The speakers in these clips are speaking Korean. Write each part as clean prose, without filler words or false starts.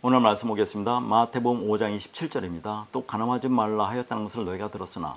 오늘 말씀 보겠습니다. 마태복음 5장 27절입니다. 또 가늠하지 말라 하였다는 것을 너희가 들었으나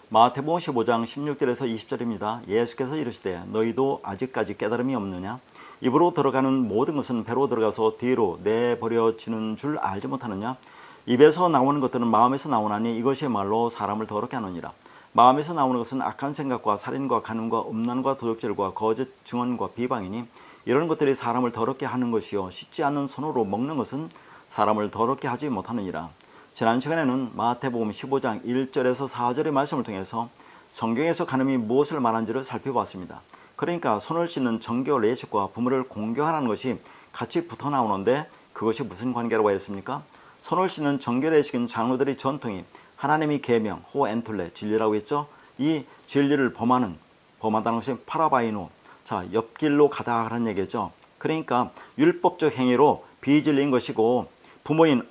마태복음 15장 16절에서 20절입니다. 예수께서 이르시되 너희도 아직까지 깨달음이 없느냐? 입으로 들어가는 모든 것은 배로 들어가서 뒤로 내버려지는 줄 알지 못하느냐? 입에서 나오는 것들은 마음에서 나오나니 이것이 말로 사람을 더럽게 하느니라. 마음에서 나오는 것은 악한 생각과 살인과 간음과 음란과 도적질과 거짓 증언과 비방이니 이런 것들이 사람을 더럽게 하는 것이요 씻지 않는 손으로 먹는 것은 사람을 더럽게 하지 못하느니라. 지난 시간에는 마태복음 15장 1절에서 4절의 말씀을 통해서 성경에서 간음이 무엇을 말하는지를 살펴봤습니다. 그러니까 손을 씻는 정교 레식과 부모를 공경하는 것이 같이 붙어 나오는데 그것이 무슨 관계라고 했습니까? 손을 씻는 정교 레식은 장로들의 전통이 하나님이 계명, 호 엔톨레, 진리라고 했죠. 이 진리를 범하다는 것이 파라바이노, 자 옆길로 가다 하는 얘기죠. 그러니까 율법적 행위로 비진리인 것이고 부모인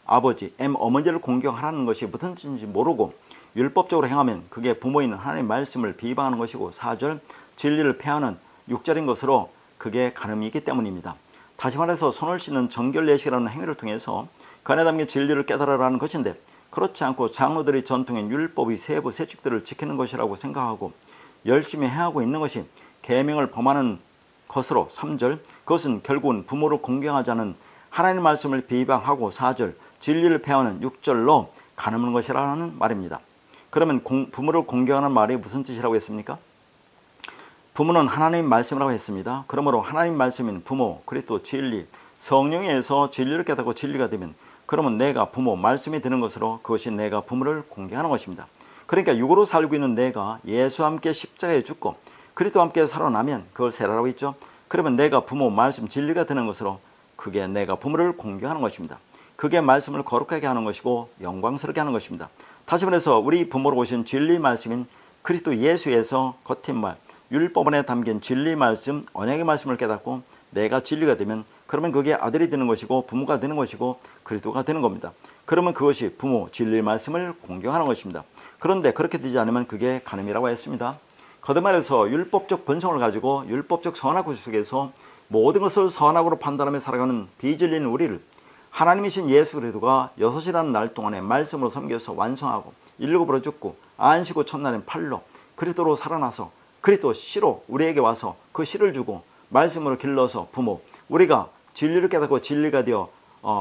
아버지, 어머니를 공경하라는 것이 무슨 뜻인지 모르고 율법적으로 행하면 그게 부모인 하나님의 말씀을 비방하는 것이고 4절 진리를 폐하는 6절인 것으로 그게 간음이기 때문입니다. 다시 말해서 손을 씻는 정결례식이라는 행위를 통해서 그 안에 담긴 진리를 깨달으라는 것인데 그렇지 않고 장로들의 전통인 율법의 세부 세칙들을 지키는 것이라고 생각하고 열심히 행하고 있는 것이 계명을 범하는 것으로 3절 그것은 결국은 부모를 공경하지 않은 하나님의 말씀을 비방하고 4절 진리를 폐하는 6절로 가늠하는 것이라는 말입니다. 그러면 부모를 공경하는 말이 무슨 뜻이라고 했습니까? 부모는 하나님의 말씀이라고 했습니다. 그러므로 하나님의 말씀인 부모, 그리스도 진리, 성령에 의해서 진리를 깨닫고 진리가 되면 그러면 내가 부모, 말씀이 되는 것으로 그것이 내가 부모를 공경하는 것입니다. 그러니까 육으로 살고 있는 내가 예수와 함께 십자가에 죽고 그리스도와 함께 살아나면 그걸 세라라고 했죠. 그러면 내가 부모, 말씀, 진리가 되는 것으로 그게 내가 부모를 공경하는 것입니다. 그게 말씀을 거룩하게 하는 것이고 영광스럽게 하는 것입니다. 다시 말해서 우리 부모로 오신 진리 말씀인 그리스도 예수에서 겉힌 말, 율법 안에 담긴 진리 말씀, 언약의 말씀을 깨닫고 내가 진리가 되면 그러면 그게 아들이 되는 것이고 부모가 되는 것이고 그리스도가 되는 겁니다. 그러면 그것이 부모, 진리 말씀을 공경하는 것입니다. 그런데 그렇게 되지 않으면 그게 간음이라고 했습니다. 거듭 말해서 율법적 본성을 가지고 율법적 선악 속에서 모든 것을 선악으로 판단하며 살아가는 비진리인 우리를 하나님이신 예수 그리스도가 6이라는 날 동안에 말씀으로 섬겨서 완성하고 일곱으로 죽고 안식후 첫날엔 팔로 그리스도로 살아나서 그리스도 씨로 우리에게 와서 그 씨를 주고 말씀으로 길러서 부모 우리가 진리를 깨닫고 진리가 되어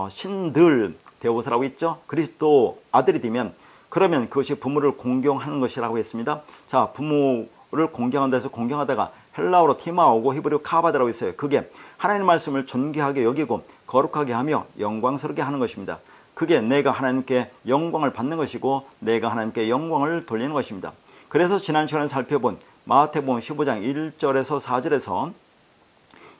신들 되어보세라고 있죠. 그리스도 아들이 되면 그러면 그것이 부모를 공경하는 것이라고 했습니다. 자 부모를 공경한다 해서 공경하다가 헬라어로 티마오고 히브리어 카바드라고 있어요. 그게 하나님의 말씀을 존귀하게 여기고 거룩하게 하며 영광스럽게 하는 것입니다. 그게 내가 하나님께 영광을 받는 것이고 내가 하나님께 영광을 돌리는 것입니다. 그래서 지난 시간에 살펴본 마태복음 15장 1절에서 4절에서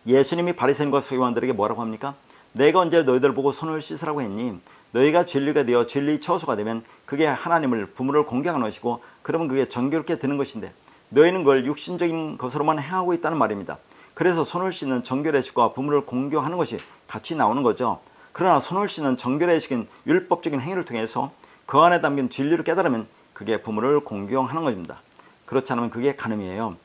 예수님이 바리새인과 서기관들에게 뭐라고 합니까? 내가 언제 너희들 보고 손을 씻으라고 했니? 너희가 진리가 되어 진리 처수가 되면 그게 하나님을 부모를 공경하는 것이고 그러면 그게 정결롭게 되는 것인데 너희는 그걸 육신적인 것으로만 행하고 있다는 말입니다. 그래서 손을 씻는 정결례식과 부모를 공경하는 것이 같이 나오는 거죠. 그러나 손을 씻는 정결례식은 율법적인 행위를 통해서 그 안에 담긴 진리를 깨달으면 그게 부모를 공경하는 것입니다. 그렇지 않으면 그게 간음이에요.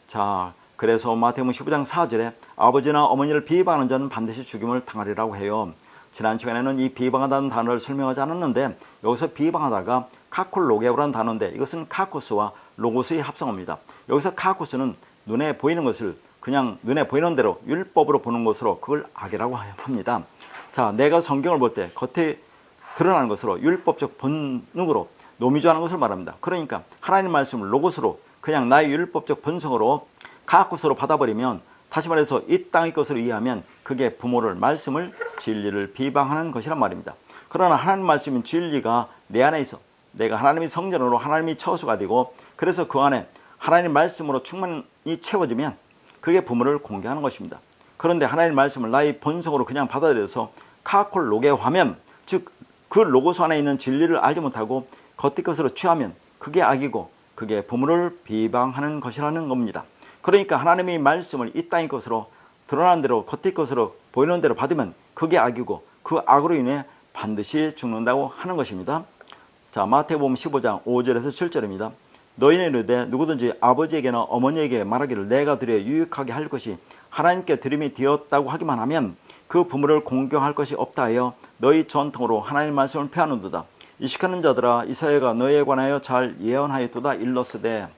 자, 그래서 마태복음 15장 4절에 아버지나 어머니를 비방하는 자는 반드시 죽임을 당하리라고 해요. 지난 시간에는 이 비방하다는 단어를 설명하지 않았는데 여기서 비방하다가 카콜로게오라는 단어인데 이것은 카코스와 로고스의 합성어입니다. 여기서 카코스는 눈에 보이는 것을 그냥 눈에 보이는 대로 율법으로 보는 것으로 그걸 악이라고 합니다. 자, 내가 성경을 볼 때 겉에 드러나는 것으로 율법적 본능으로 노미주하는 것을 말합니다. 그러니까 하나님 말씀을 로고스로 그냥 나의 율법적 본성으로 카코스로 받아버리면 다시 말해서 이 땅의 것으로 이해하면 그게 부모를 말씀을 진리를 비방하는 것이란 말입니다. 그러나 하나님 말씀인 진리가 내 안에 있어 내가 하나님의 성전으로 하나님의 처소가 되고 그래서 그 안에 하나님 말씀으로 충만히 채워지면 그게 부모를 공경하는 것입니다. 그런데 하나님 말씀을 나의 본성으로 그냥 받아들여서 카콜 로게화면 즉 그 로고스 안에 있는 진리를 알지 못하고 겉의 것으로 취하면 그게 악이고 그게 부모를 비방하는 것이라는 겁니다. 그러니까 하나님의 말씀을 이 땅의 것으로 드러나는 대로 겉의 것으로 보이는 대로 받으면 그게 악이고 그 악으로 인해 반드시 죽는다고 하는 것입니다. 자, 마태복음 15장 5절에서 7절입니다. 너희는 이르되 누구든지 아버지에게나 어머니에게 말하기를 내가 드려 유익하게 할 것이 하나님께 드림이 되었다고 하기만 하면 그 부모를 공경할 것이 없다 하여 너희 전통으로 하나님의 말씀을 폐하는도다. 이식하는 자들아 이사야가 너희에 관하여 잘 예언하였도다 일렀으되.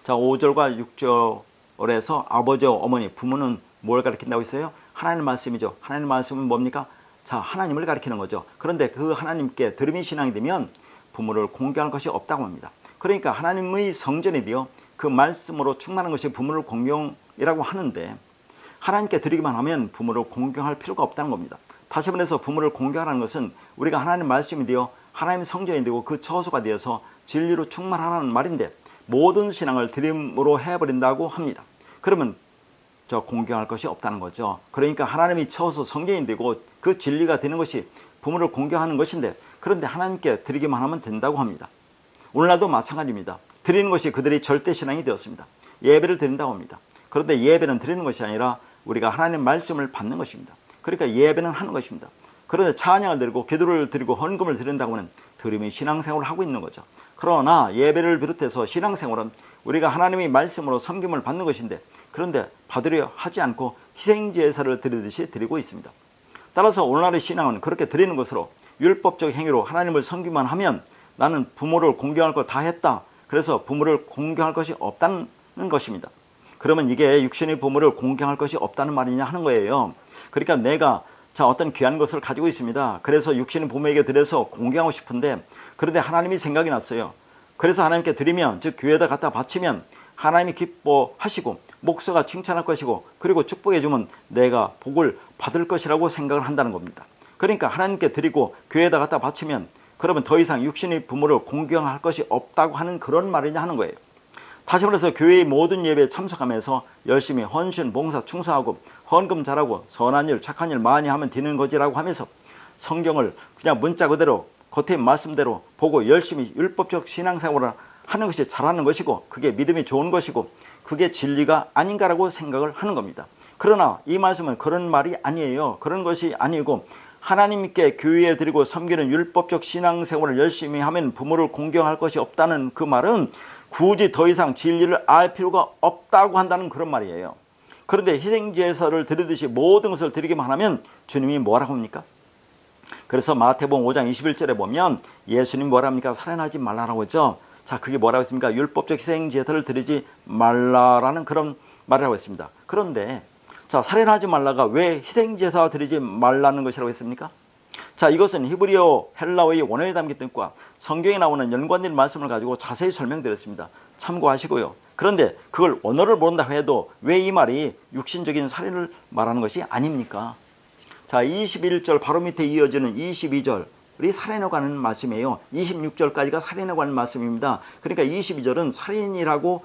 자, 5절과 6절에서 아버지와 어머니, 부모는 뭘 가리킨다고 했어요? 하나님의 말씀이죠. 하나님의 말씀은 뭡니까? 자, 하나님을 가리키는 거죠. 그런데 그 하나님께 들음이 신앙이 되면 부모를 공경할 것이 없다고 합니다. 그러니까 하나님의 성전이 되어 그 말씀으로 충만한 것이 부모를 공경이라고 하는데, 하나님께 드리기만 하면 부모를 공경할 필요가 없다는 겁니다. 다시 말해서 부모를 공경하는 것은 우리가 하나님의 말씀이 되어 하나님의 성전이 되고 그 처소가 되어서 진리로 충만하라는 말인데, 모든 신앙을 드림으로 해버린다고 합니다. 그러면 저 공경할 것이 없다는 거죠. 그러니까 하나님이 처소 성전이 되고 그 진리가 되는 것이 부모를 공경하는 것인데, 그런데 하나님께 드리기만 하면 된다고 합니다. 오늘날도 마찬가지입니다. 드리는 것이 그들이 절대 신앙이 되었습니다. 예배를 드린다고 합니다. 그런데 예배는 드리는 것이 아니라 우리가 하나님의 말씀을 받는 것입니다. 그러니까 예배는 하는 것입니다. 그런데 찬양을 드리고 기도를 드리고 헌금을 드린다고 하는 드림의 신앙생활을 하고 있는 거죠. 그러나 예배를 비롯해서 신앙생활은 우리가 하나님의 말씀으로 섬김을 받는 것인데, 그런데 받으려 하지 않고 희생제사를 드리듯이 드리고 있습니다. 따라서 오늘날의 신앙은 그렇게 드리는 것으로 율법적 행위로 하나님을 섬기만 하면 나는 부모를 공경할 거 다 했다, 그래서 부모를 공경할 것이 없다는 것입니다. 그러면 이게 육신의 부모를 공경할 것이 없다는 말이냐 하는 거예요. 그러니까 내가 어떤 귀한 것을 가지고 있습니다. 그래서 육신의 부모에게 드려서 공경하고 싶은데, 그런데 하나님이 생각이 났어요. 그래서 하나님께 드리면, 즉 교회에다 갖다 바치면 하나님이 기뻐하시고 목사가 칭찬할 것이고 그리고 축복해 주면 내가 복을 받을 것이라고 생각을 한다는 겁니다. 그러니까 하나님께 드리고 교회에다 갖다 바치면 그러면 더 이상 육신의 부모를 공경할 것이 없다고 하는 그런 말이냐 하는 거예요. 다시 말해서 교회의 모든 예배에 참석하면서 열심히 헌신, 봉사, 충성하고 헌금 잘하고 선한 일, 착한 일 많이 하면 되는 거지라고 하면서 성경을 그냥 문자 그대로 겉에 말씀대로 보고 열심히 율법적 신앙생활을 하는 것이 잘하는 것이고, 그게 믿음이 좋은 것이고 그게 진리가 아닌가라고 생각을 하는 겁니다. 그러나 이 말씀은 그런 말이 아니에요. 그런 것이 아니고, 하나님께 교회에 드리고 섬기는 율법적 신앙생활을 열심히 하면 부모를 공경할 것이 없다는 그 말은 굳이 더 이상 진리를 알 필요가 없다고 한다는 그런 말이에요. 그런데 희생제사를 드리듯이 모든 것을 드리기만 하면 주님이 뭐라고 합니까? 그래서 마태복음 5장 21절에 보면 예수님 뭐라 합니까? 살인하지 말라라고 했죠. 자, 그게 뭐라고 했습니까? 율법적 희생제사를 드리지 말라라는 그런 말이라고 했습니다. 그런데 자, 살인하지 말라가 왜 희생제사 드리지 말라는 것이라고 했습니까? 자, 이것은 히브리어 헬라어의 원어에 담긴 뜻과 성경에 나오는 연관된 말씀을 가지고 자세히 설명드렸습니다. 참고하시고요. 그런데 그걸 원어를 모른다 해도 왜 이 말이 육신적인 살인을 말하는 것이 아닙니까? 자, 21절 바로 밑에 이어지는 22절이 살인에 관한 말씀이에요. 26절까지가 살인에 관한 말씀입니다. 그러니까 22절은 살인이라고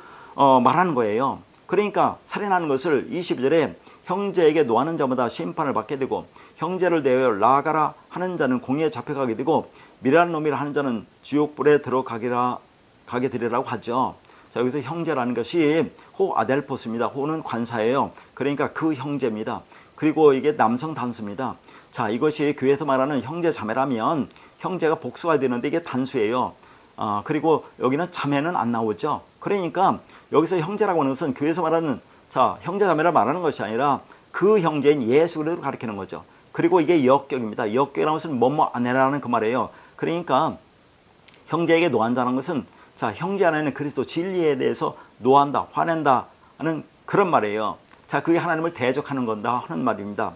말하는 거예요. 그러니까 살인하는 것을 22절에 형제에게 노하는 자마다 심판을 받게 되고, 형제를 대하여 나아가라 하는 자는 공의에 잡혀가게 되고, 미련한 놈이라 하는 자는 지옥불에 가게 되리라고 하죠. 자, 여기서 형제라는 것이 호 아델포스입니다. 호는 관사예요. 그러니까 그 형제입니다. 그리고 이게 남성 단수입니다. 자, 이것이 교회에서 말하는 형제 자매라면 형제가 복수가 되는데 이게 단수예요. 그리고 여기는 자매는 안 나오죠. 그러니까 여기서 형제라고 하는 것은 교회에서 말하는 형제 자매를 말하는 것이 아니라 그 형제인 예수 그리스도를 가리키는 거죠. 그리고 이게 역격입니다. 역격이라는 것은 뭐뭐 아내라는 그 말이에요. 그러니까 형제에게 노한다는 것은 형제 안에는 그리스도 진리에 대해서 노한다, 화낸다 하는 그런 말이에요. 자, 그게 하나님을 대적하는 건다 하는 말입니다.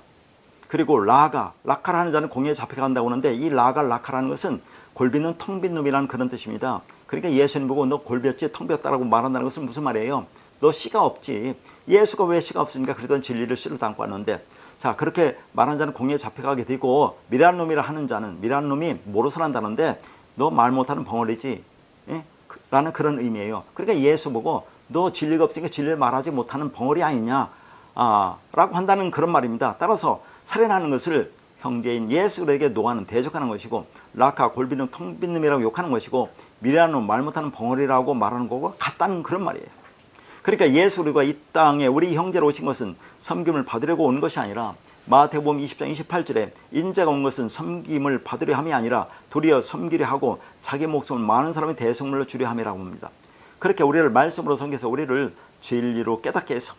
그리고 라카라 하는 자는 공의에 잡혀간다고 하는데, 이 라카라는 것은 골비는 텅 빈 놈이라는 그런 뜻입니다. 그러니까 예수님 보고 너 골비었지 텅 비었다라고 말한다는 것은 무슨 말이에요? 너 씨가 없지. 예수가 왜 씨가 없습니까? 그러던 진리를 씨로 담고 왔는데, 자, 그렇게 말하는 자는 공의에 잡혀가게 되고, 미련한 놈이라 하는 자는, 미련한 놈이 모로서 한다는데 너 말 못하는 벙어리지, 예? 라는 그런 의미예요. 그러니까 예수 보고 너 진리가 없으니까 진리를 말하지 못하는 벙어리 아니냐 라고 한다는 그런 말입니다. 따라서 살인하는 것을 형제인 예수에게 노하는, 대적하는 것이고, 라카 골비는 텅 빈 놈이라고 욕하는 것이고, 미련한 놈, 말 못하는 벙어리라고 말하는 거고 같다는 그런 말이에요. 그러니까 예수 우리가 이 땅에 우리 형제로 오신 것은 섬김을 받으려고 온 것이 아니라, 마태복음 20장 28절에 인자가 온 것은 섬김을 받으려 함이 아니라 도리어 섬기려 하고 자기 목숨을 많은 사람의 대속물로 주려 함이라고 합니다. 그렇게 우리를 말씀으로 섬겨서 우리를 진리로 깨닫게 해서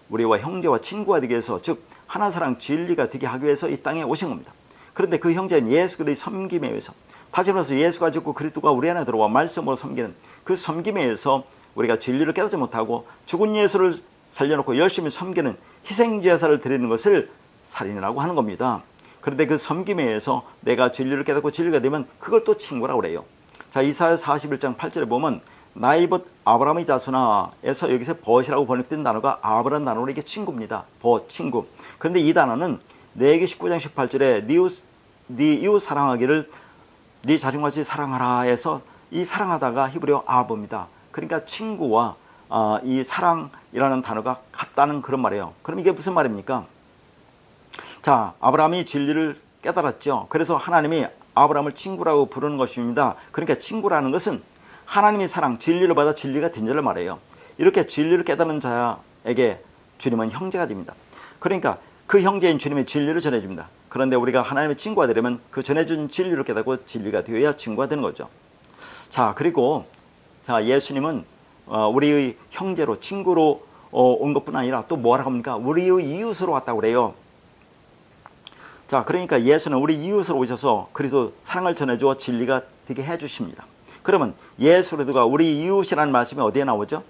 우리와 형제와 친구가 되게 해서, 즉 하나 사랑 진리가 되게 하기 위해서 이 땅에 오신 겁니다. 그런데 그 형제는 예수 그리스도의 섬김에 의해서, 다시 말해서 예수가 죽고 그리스도가 우리 안에 들어와 말씀으로 섬기는 그 섬김에 의해서 우리가 진리를 깨닫지 못하고 죽은 예수를 살려놓고 열심히 섬기는 희생제사를 드리는 것을 살인이라고 하는 겁니다. 그런데 그 섬김에 의해서 내가 진리를 깨닫고 진리가 되면 그걸 또 친구라고 그래요. 자, 이사야 41장 8절에 보면 나이봇 아브라함의 자손아에서 여기서 벗이라고 번역된 단어가 아브라함 단어로 이게 친구입니다. 벗, 친구. 그런데 이 단어는 레위기 19장 18절에 네 이웃 사랑하기를 네 자신같이 사랑하라 해서 이 사랑하다가 히브리어 아브입니다. 그러니까 친구와 이 사랑이라는 단어가 같다는 그런 말이에요. 그럼 이게 무슨 말입니까? 자, 아브라함이 진리를 깨달았죠. 그래서 하나님이 아브라함을 친구라고 부르는 것입니다. 그러니까 친구라는 것은 하나님의 사랑, 진리를 받아 진리가 된 자를 말해요. 이렇게 진리를 깨달은 자에게 주님은 형제가 됩니다. 그러니까 그 형제인 주님의 진리를 전해줍니다. 그런데 우리가 하나님의 친구가 되려면 그 전해준 진리를 깨닫고 진리가 되어야 친구가 되는 거죠. 자, 그리고 자, 예수님은 우리의 형제로, 친구로 온 것뿐 아니라 또 뭐라고 합니까? 우리의 이웃으로 왔다고 그래요. 자, 그러니까 예수는 우리 이웃으로 오셔서 그리스도 사랑을 전해주어 진리가 되게 해주십니다. 그러면 예수 그리스도가 우리 이웃이라는 말씀이 어디에 나오죠?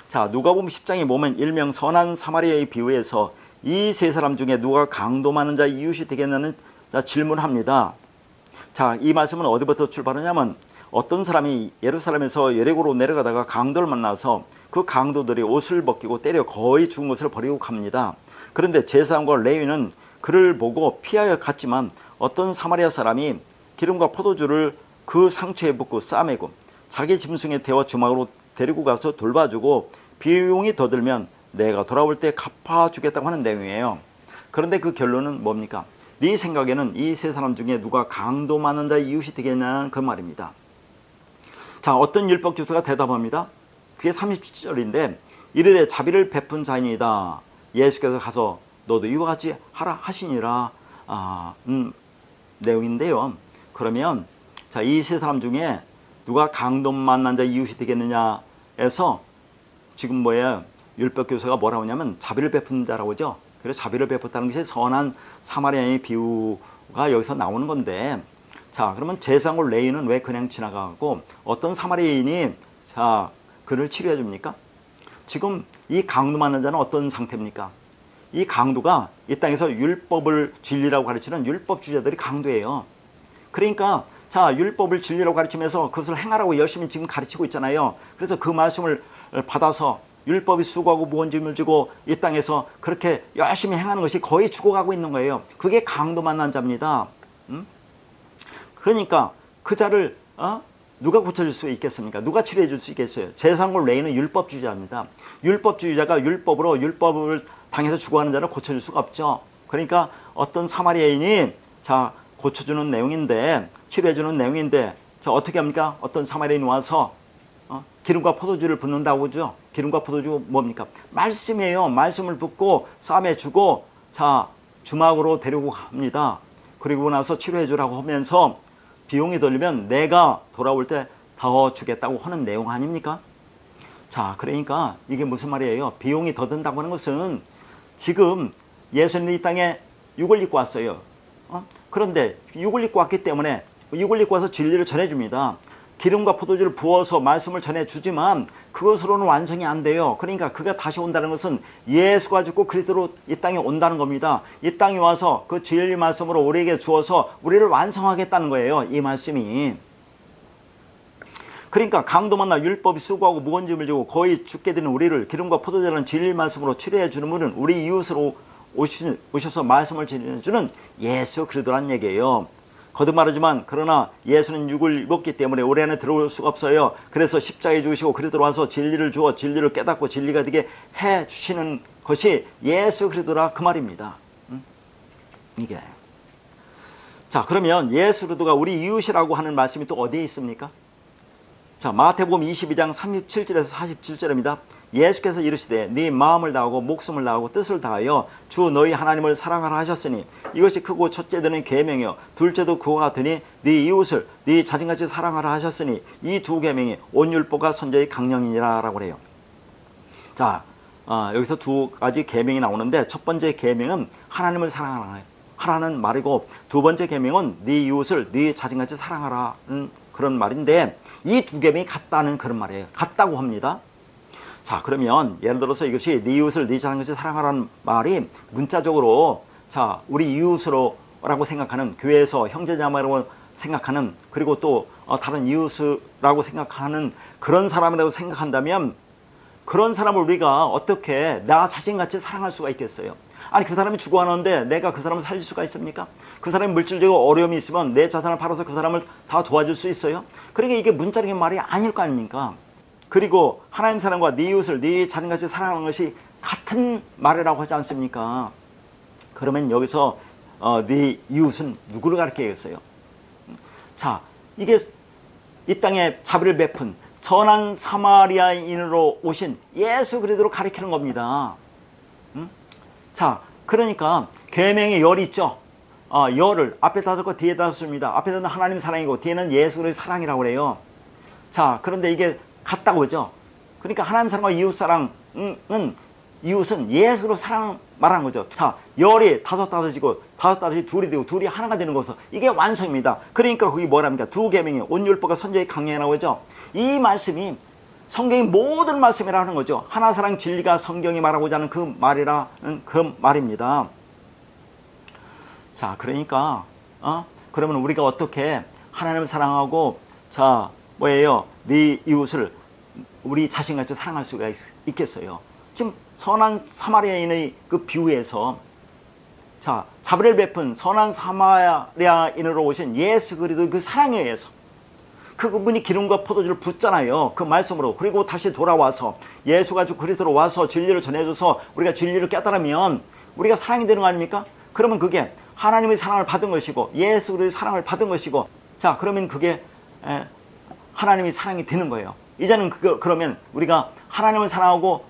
자, 누가복음 10장에 보면 일명 선한 사마리아의 비유에서 이 세 사람 중에 누가 강도 많은 자의 이웃이 되겠느냐는 질문합니다. 자, 이 말씀은 어디부터 출발하냐면 어떤 사람이 예루살렘에서 여리고로 내려가다가 강도를 만나서 그 강도들이 옷을 벗기고 때려 거의 죽은 것을 버리고 갑니다. 그런데 제사장과 레위는 그를 보고 피하여 갔지만 어떤 사마리아 사람이 기름과 포도주를 그 상처에 붓고 싸매고 자기 짐승에 태워 주막으로 데리고 가서 돌봐주고 비용이 더 들면 내가 돌아올 때 갚아주겠다고 하는 내용이에요. 그런데 그 결론은 뭡니까? 네 생각에는 이 세 사람 중에 누가 강도 많은 자의 이웃이 되겠냐는 그 말입니다. 자, 어떤 율법 교수가 대답합니다. 그게 37절인데 이르되 자비를 베푼 자이니이다. 예수께서 가서 너도 이와 같이 하라 하시니라 내용인데요. 그러면 자, 이 세 사람 중에 누가 강도 만난 자 이웃이 되겠느냐 해서 지금 뭐예요? 율법 교수가 뭐라고 하냐면 자비를 베푼 자라고 하죠. 그래서 자비를 베풀었다는 것이 선한 사마리아인의 비유가 여기서 나오는 건데, 자, 그러면 제사장과 레위는 왜 그냥 지나가고 어떤 사마리아인이 자 그를 치료해 줍니까? 지금 이 강도 만난 자는 어떤 상태입니까? 이 강도가 이 땅에서 율법을 진리라고 가르치는 율법주의자들이 강도예요. 그러니까 자, 율법을 진리라고 가르치면서 그것을 행하라고 열심히 지금 가르치고 있잖아요. 그래서 그 말씀을 받아서 율법이 수고하고 무거운 짐을 지고 이 땅에서 그렇게 열심히 행하는 것이 거의 죽어가고 있는 거예요. 그게 강도 만난 자입니다. 그러니까 그 자를 누가 고쳐줄 수 있겠습니까? 누가 치료해 줄 수 있겠어요? 제사장과 레위는 율법주의자입니다. 율법주의자가 율법을 당해서 죽어가는 자를 고쳐줄 수가 없죠. 그러니까 어떤 사마리아인이 자 고쳐주는 내용인데, 치료해주는 내용인데, 자 어떻게 합니까? 어떤 사마리아인이 와서 기름과 포도주를 붓는다고 하죠. 기름과 포도주 뭡니까? 말씀이에요. 말씀을 붓고 싸매주고 자 주막으로 데리고 갑니다. 그리고 나서 치료해주라고 하면서 비용이 들리면 내가 돌아올 때 더 주겠다고 하는 내용 아닙니까? 자, 그러니까 이게 무슨 말이에요? 비용이 더 든다고 하는 것은 지금 예수님이 이 땅에 육을 입고 왔어요. 그런데 육을 입고 왔기 때문에 육을 입고 와서 진리를 전해줍니다. 기름과 포도주를 부어서 말씀을 전해주지만 그것으로는 완성이 안 돼요. 그러니까 그가 다시 온다는 것은 예수가 죽고 그리스도로 이 땅에 온다는 겁니다. 이 땅에 와서 그 진리 말씀으로 우리에게 주어서 우리를 완성하겠다는 거예요. 이 말씀이. 그러니까 강도 만나 율법이 수고하고 무거운 짐을 지고 거의 죽게 되는 우리를 기름과 포도주라는 진리 말씀으로 치료해 주는 분은 우리 이웃으로 오셔서 말씀을 전해주는 예수 그리스도란 얘기예요. 거듭 말하지만 그러나 예수는 육을 입었기 때문에 우리 안에 들어올 수가 없어요. 그래서 십자가에 죽으시고 그리스도로 와서 진리를 주어 진리를 깨닫고 진리가 되게 해주시는 것이 예수 그리스도라 그 말입니다. 이게. 자, 그러면 예수 그리스도가 우리 이웃이라고 하는 말씀이 또 어디에 있습니까? 자, 마태복음 22장 37절에서 47절입니다. 예수께서 이르시되 네 마음을 다하고 목숨을 다하고 뜻을 다하여 주 너희 하나님을 사랑하라 하셨으니 이것이 크고 첫째 되는 계명이요 둘째도 그와 같으니 네 이웃을 네 자신같이 사랑하라 하셨으니 이 두 계명이 온 율법과 선지의 강령이니라 라고 그래요. 자, 여기서 두 가지 계명이 나오는데, 첫 번째 계명은 하나님을 사랑하라는 말이고, 두 번째 계명은 네 이웃을 네 자신같이 사랑하라는 그런 말인데, 이 두 계명이 같다는 그런 말이에요. 같다고 합니다. 자, 그러면 예를 들어서 이것이 네 이웃을 네 자신같이 사랑하라는 말이 문자적으로, 자, 우리 이웃으로라고 생각하는, 교회에서 형제자매라고 생각하는, 그리고 또 다른 이웃이라고 생각하는 그런 사람이라고 생각한다면, 그런 사람을 우리가 어떻게 나 자신같이 사랑할 수가 있겠어요? 아니, 그 사람이 죽어가는데 내가 그 사람을 살릴 수가 있습니까? 그 사람이 물질적으로 어려움이 있으면 내 자산을 팔아서 그 사람을 다 도와줄 수 있어요? 그러니까 이게 문자적인 말이 아닐 거 아닙니까? 그리고 하나님 사랑과 네 이웃을 네 자신같이 사랑하는 것이 같은 말이라고 하지 않습니까? 그러면 여기서 네 이웃은 누구를 가리키겠어요? 자, 이게 이 땅에 자비를 베푼 선한 사마리아인으로 오신 예수 그리스도를 가리키는 겁니다. 자, 그러니까 계명의 열이 있죠. 열을 앞에다 넣고 뒤에다 씁니다. 앞에다는 하나님 사랑이고 뒤에는 예수 그리스도의 사랑이라고 그래요. 자, 그런데 이게 같다고 그죠? 그러니까 하나님 사랑과 이웃 사랑은, 이웃은 예수로 사랑 말하는 거죠. 자, 열이 다섯 다섯이 둘이 되고 둘이 하나가 되는 것은 이게 완성입니다. 그러니까 거기 뭐랍니까? 두 계명이 온 율법과 선지자의 강령이라고 하죠. 이 말씀이 성경의 모든 말씀이라는 거죠. 하나 사랑 진리가 성경이 말하고자 하는 그 말이라는 그 말입니다. 자, 그러니까 그러면 우리가 어떻게 하나님을 사랑하고, 자, 뭐예요? 네 이웃을 우리 자신같이 사랑할 수가 있겠어요? 지금 선한 사마리아인의 그 비유에서, 자, 자비를 베푼 선한 사마리아인으로 오신 예수 그리스도의 그 사랑에 의해서 그분이 기름과 포도주를 붓잖아요. 그 말씀으로. 그리고 다시 돌아와서 예수가 주 그리스도로 와서 진리를 전해줘서 우리가 진리를 깨달으면 우리가 사랑이 되는 거 아닙니까? 그러면 그게 하나님의 사랑을 받은 것이고 예수 그리스도의 사랑을 받은 것이고, 자, 그러면 그게 하나님의 사랑이 되는 거예요. 이제는 그러면 우리가 하나님을 사랑하고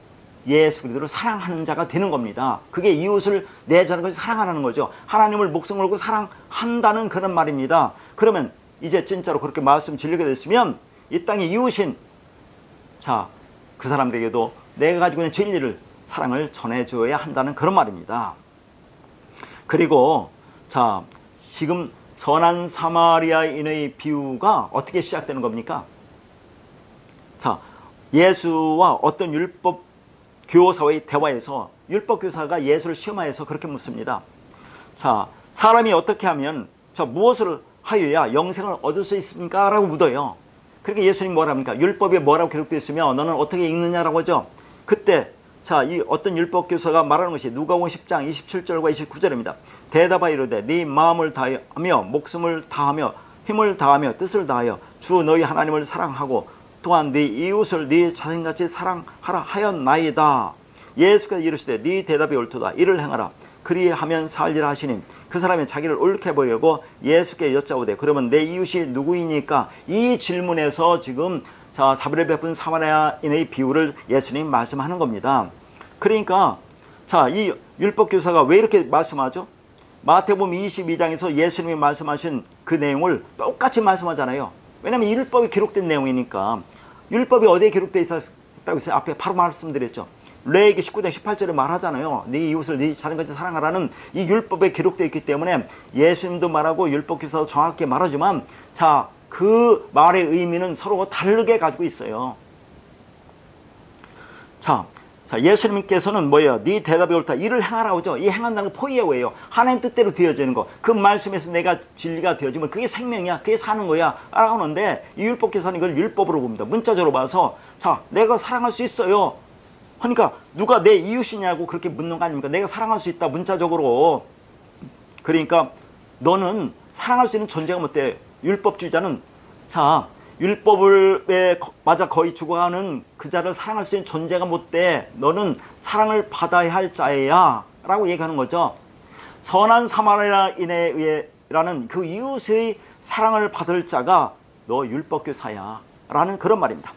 예수 그리스도를 사랑하는 자가 되는 겁니다. 그게 이웃을 내 자신같이 사랑하는 거죠. 하나님을 목숨 걸고 사랑한다는 그런 말입니다. 그러면 이제 진짜로 그렇게 말씀 진리게 됐으면 이 땅의 이웃인, 자, 그 사람들에게도 내가 가지고 있는 진리를, 사랑을 전해줘야 한다는 그런 말입니다. 그리고 자, 지금 선한 사마리아인의 비유가 어떻게 시작되는 겁니까? 자, 예수와 어떤 율법 교사와의 대화에서 율법 교사가 예수를 시험하여서 그렇게 묻습니다. 자, 사람이 어떻게 하면, 자, 무엇을 하여야 영생을 얻을 수 있습니까? 라고 묻어요. 그러니까 예수님 뭐랍니까? 율법에 뭐라고 기록되어 있으면 너는 어떻게 읽느냐라고 하죠. 그때, 자, 이 어떤 율법 교사가 말하는 것이 누가복음 10장 27절과 29절입니다. 대답하여 이르되 네 마음을 다하며 목숨을 다하며 힘을 다하며 뜻을 다하여 주 너희 하나님을 사랑하고 또한 네 이웃을 네 자신같이 사랑하라 하였나이다. 예수께서 이르시되 네 대답이 옳도다. 이를 행하라. 그리하면 살리라 하시니 그 사람이 자기를 옳게 보이고 예수께 여짜오되 그러면 내 이웃이 누구이니까? 이 질문에서 지금, 자, 자비를 베푼 사마리아인의 비유를 예수님 말씀하는 겁니다. 그러니까, 자, 이 율법 교사가 왜 이렇게 말씀하죠? 마태복음 22장에서 예수님이 말씀하신 그 내용을 똑같이 말씀하잖아요. 왜냐하면 율법이 기록된 내용이니까. 율법이 어디에 기록되어 있다고 했어요? 앞에 바로 말씀드렸죠. 레위기 19장 18절에 말하잖아요. 네 이웃을 네 자신같이 사랑하라는 이 율법에 기록되어 있기 때문에 예수님도 말하고 율법 교사도 정확히 말하지만, 자, 그 말의 의미는 서로 다르게 가지고 있어요. 자, 예수님께서는 뭐예요? 네 대답이 옳다. 이를 행하라고 하죠. 이 행한다는 건 포이에오예요. 하나님 뜻대로 되어지는 거. 그 말씀에서 내가 진리가 되어지면 그게 생명이야. 그게 사는 거야. 라고 하는데 이 율법교사는 이걸 율법으로 봅니다. 문자적으로 봐서, 자, 내가 사랑할 수 있어요. 그러니까 누가 내 이웃이냐고 그렇게 묻는 거 아닙니까? 내가 사랑할 수 있다. 문자적으로. 그러니까 너는 사랑할 수 있는 존재가 못 돼. 율법주의자는, 자, 율법을 맞아 거의 죽어가는 그 자를 사랑할 수 있는 존재가 못 돼. 너는 사랑을 받아야 할 자야. 라고 얘기하는 거죠. 선한 사마리아인에 의해라는 그 이웃의 사랑을 받을 자가 너 율법교사야. 라는 그런 말입니다.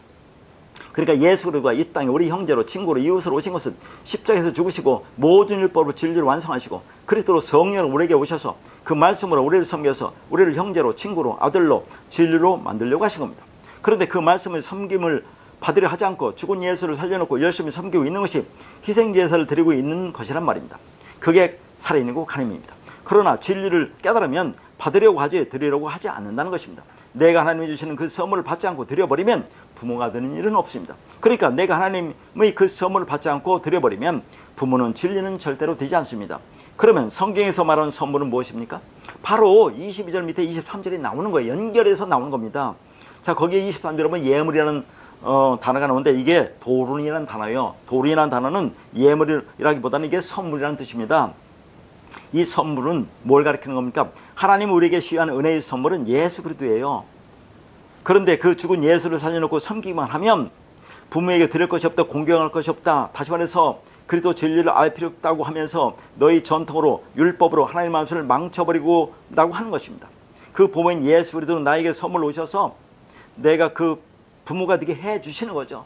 그러니까 예수 그리스도가 이 땅에 우리 형제로, 친구로, 이웃으로 오신 것은 십자가에서 죽으시고 모든 율법으로 진리를 완성하시고 그리스도로 성령으로 우리에게 오셔서 그 말씀으로 우리를 섬겨서 우리를 형제로, 친구로, 아들로, 진리로 만들려고 하신 겁니다. 그런데 그 말씀을 섬김을 받으려 하지 않고 죽은 예수를 살려놓고 열심히 섬기고 있는 것이 희생제사를 드리고 있는 것이란 말입니다. 그게 살아있는 가늠입니다. 그러나 진리를 깨달으면 받으려고 하지 드리려고 하지 않는다는 것입니다. 내가 하나님이 주시는 그 선물을 받지 않고 드려버리면 부모가 되는 일은 없습니다. 그러니까 내가 하나님의 그 선물을 받지 않고 드려버리면 부모는 진리는 절대로 되지 않습니다. 그러면 성경에서 말하는 선물은 무엇입니까? 바로 22절 밑에 23절이 나오는 거예요. 연결해서 나오는 겁니다. 자, 거기에 23절에 보면 예물이라는 단어가 나오는데 이게 도른이라는 단어예요. 도른이라는 단어는 예물이라기보다는 이게 선물이라는 뜻입니다. 이 선물은 뭘 가리키는 겁니까? 하나님 우리에게 시유한 은혜의 선물은 예수 그리스도예요. 그런데 그 죽은 예수를 살려놓고 섬기기만 하면 부모에게 드릴 것이 없다, 공경할 것이 없다, 다시 말해서 그리스도 진리를 알 필요 없다고 하면서 너희 전통으로 율법으로 하나님 말씀을 망쳐버리고 나고 하는 것입니다. 그 부모인 예수 그리스도는 나에게 선물로 오셔서 내가 그 부모가 되게 해주시는 거죠.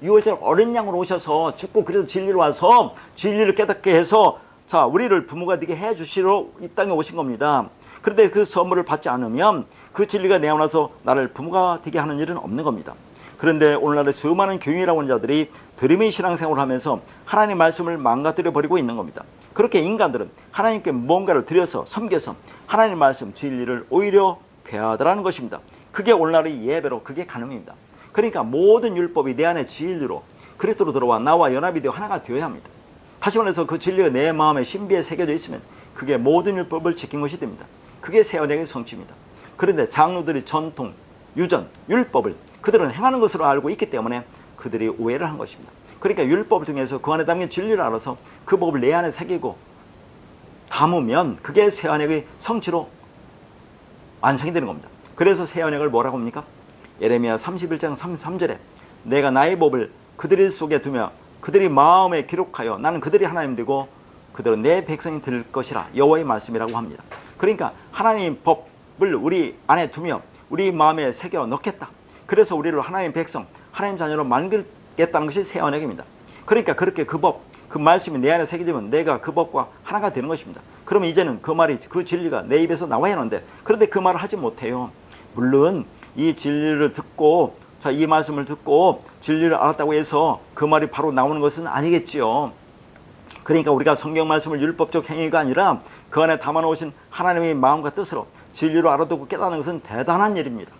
6월절 어린 양으로 오셔서 죽고 그래서 진리로 와서 진리를 깨닫게 해서 자, 우리를 부모가 되게 해주시러 이 땅에 오신 겁니다. 그런데 그 선물을 받지 않으면 그 진리가 내어나서 나를 부모가 되게 하는 일은 없는 겁니다. 그런데 오늘날의 수많은 교인이라고 하는 자들이 드림의 신앙생활을 하면서 하나님 말씀을 망가뜨려 버리고 있는 겁니다. 그렇게 인간들은 하나님께 뭔가를 드려서 섬겨서 하나님 말씀 진리를 오히려 배하더라는 것입니다. 그게 오늘날의 예배로 그게 가능합니다. 그러니까 모든 율법이 내 안에 진리로 그리스도로 들어와 나와 연합이 되어 하나가 되어야 합니다. 다시 말해서 그 진리가 내 마음에 신비에 새겨져 있으면 그게 모든 율법을 지킨 것이 됩니다. 그게 새 언약의 성취입니다. 그런데 장로들이 전통, 유전, 율법을 그들은 행하는 것으로 알고 있기 때문에 그들이 오해를 한 것입니다. 그러니까 율법을 통해서 그 안에 담긴 진리를 알아서 그 법을 내 안에 새기고 담으면 그게 새 언약의 성취로 완성이 되는 겁니다. 그래서 새 언약을 뭐라고 합니까? 예레미야 31장 33절에 내가 나의 법을 그들 속에 두며 그들이 마음에 기록하여 나는 그들이 하나님 되고 그들은 내 백성이 될 것이라 여호와의 말씀이라고 합니다. 그러니까 하나님 법을 우리 안에 두며 우리 마음에 새겨 넣겠다. 그래서 우리를 하나님 백성, 하나님 자녀로 만들겠다는 것이 새 언약입니다. 그러니까 그렇게 그 법, 그 말씀이 내 안에 새겨지면 내가 그 법과 하나가 되는 것입니다. 그러면 이제는 그 말이, 그 진리가 내 입에서 나와야 하는데 그런데 그 말을 하지 못해요. 물론 이 진리를 듣고 자, 이 말씀을 듣고 진리를 알았다고 해서 그 말이 바로 나오는 것은 아니겠지요. 그러니까 우리가 성경 말씀을 율법적 행위가 아니라 그 안에 담아놓으신 하나님의 마음과 뜻으로 진리로 알아두고 깨닫는 것은 대단한 일입니다.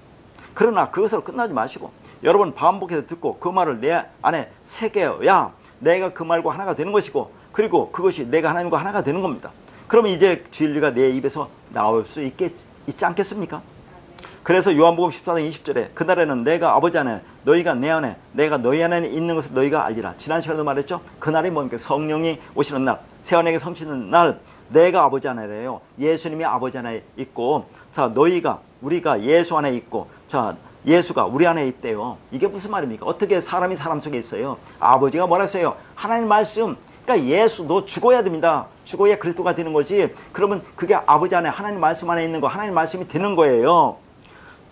그러나 그것으로 끝나지 마시고 여러분 반복해서 듣고 그 말을 내 안에 새겨야 내가 그 말과 하나가 되는 것이고 그리고 그것이 내가 하나님과 하나가 되는 겁니다. 그러면 이제 진리가 내 입에서 나올 수 있지 않겠습니까? 그래서 요한복음 14장 20절에 그날에는 내가 아버지 안에 너희가 내 안에 내가 너희 안에 있는 것을 너희가 알리라. 지난 시간에도 말했죠. 그날이 뭡니까? 성령이 오시는 날, 새 언약이 성취는 날 내가 아버지 안에래요. 예수님이 아버지 안에 있고 자 너희가 우리가 예수 안에 있고 자 예수가 우리 안에 있대요. 이게 무슨 말입니까? 어떻게 사람이 사람 속에 있어요? 아버지가 뭐라 했어요? 하나님 말씀. 그러니까 예수도 죽어야 됩니다. 죽어야 그리스도가 되는 거지. 그러면 그게 아버지 안에 하나님 말씀 안에 있는 거 하나님 말씀이 되는 거예요.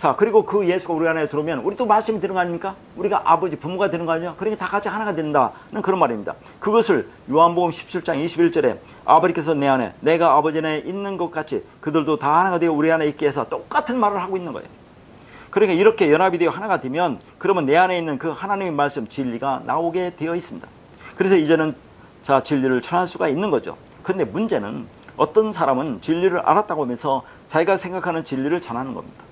자 그리고 그 예수가 우리 안에 들어오면 우리 또 말씀이 되는 거 아닙니까? 우리가 아버지 부모가 되는 거 아니에요? 그러니까 다 같이 하나가 된다는 그런 말입니다. 그것을 요한복음 17장 21절에 아버지께서 내 안에 내가 아버지 안에 있는 것 같이 그들도 다 하나가 되어 우리 안에 있게 해서 똑같은 말을 하고 있는 거예요. 그러니까 이렇게 연합이 되어 하나가 되면 그러면 내 안에 있는 그 하나님의 말씀 진리가 나오게 되어 있습니다. 그래서 이제는 자 진리를 전할 수가 있는 거죠. 그런데 문제는 어떤 사람은 진리를 알았다고 하면서 자기가 생각하는 진리를 전하는 겁니다.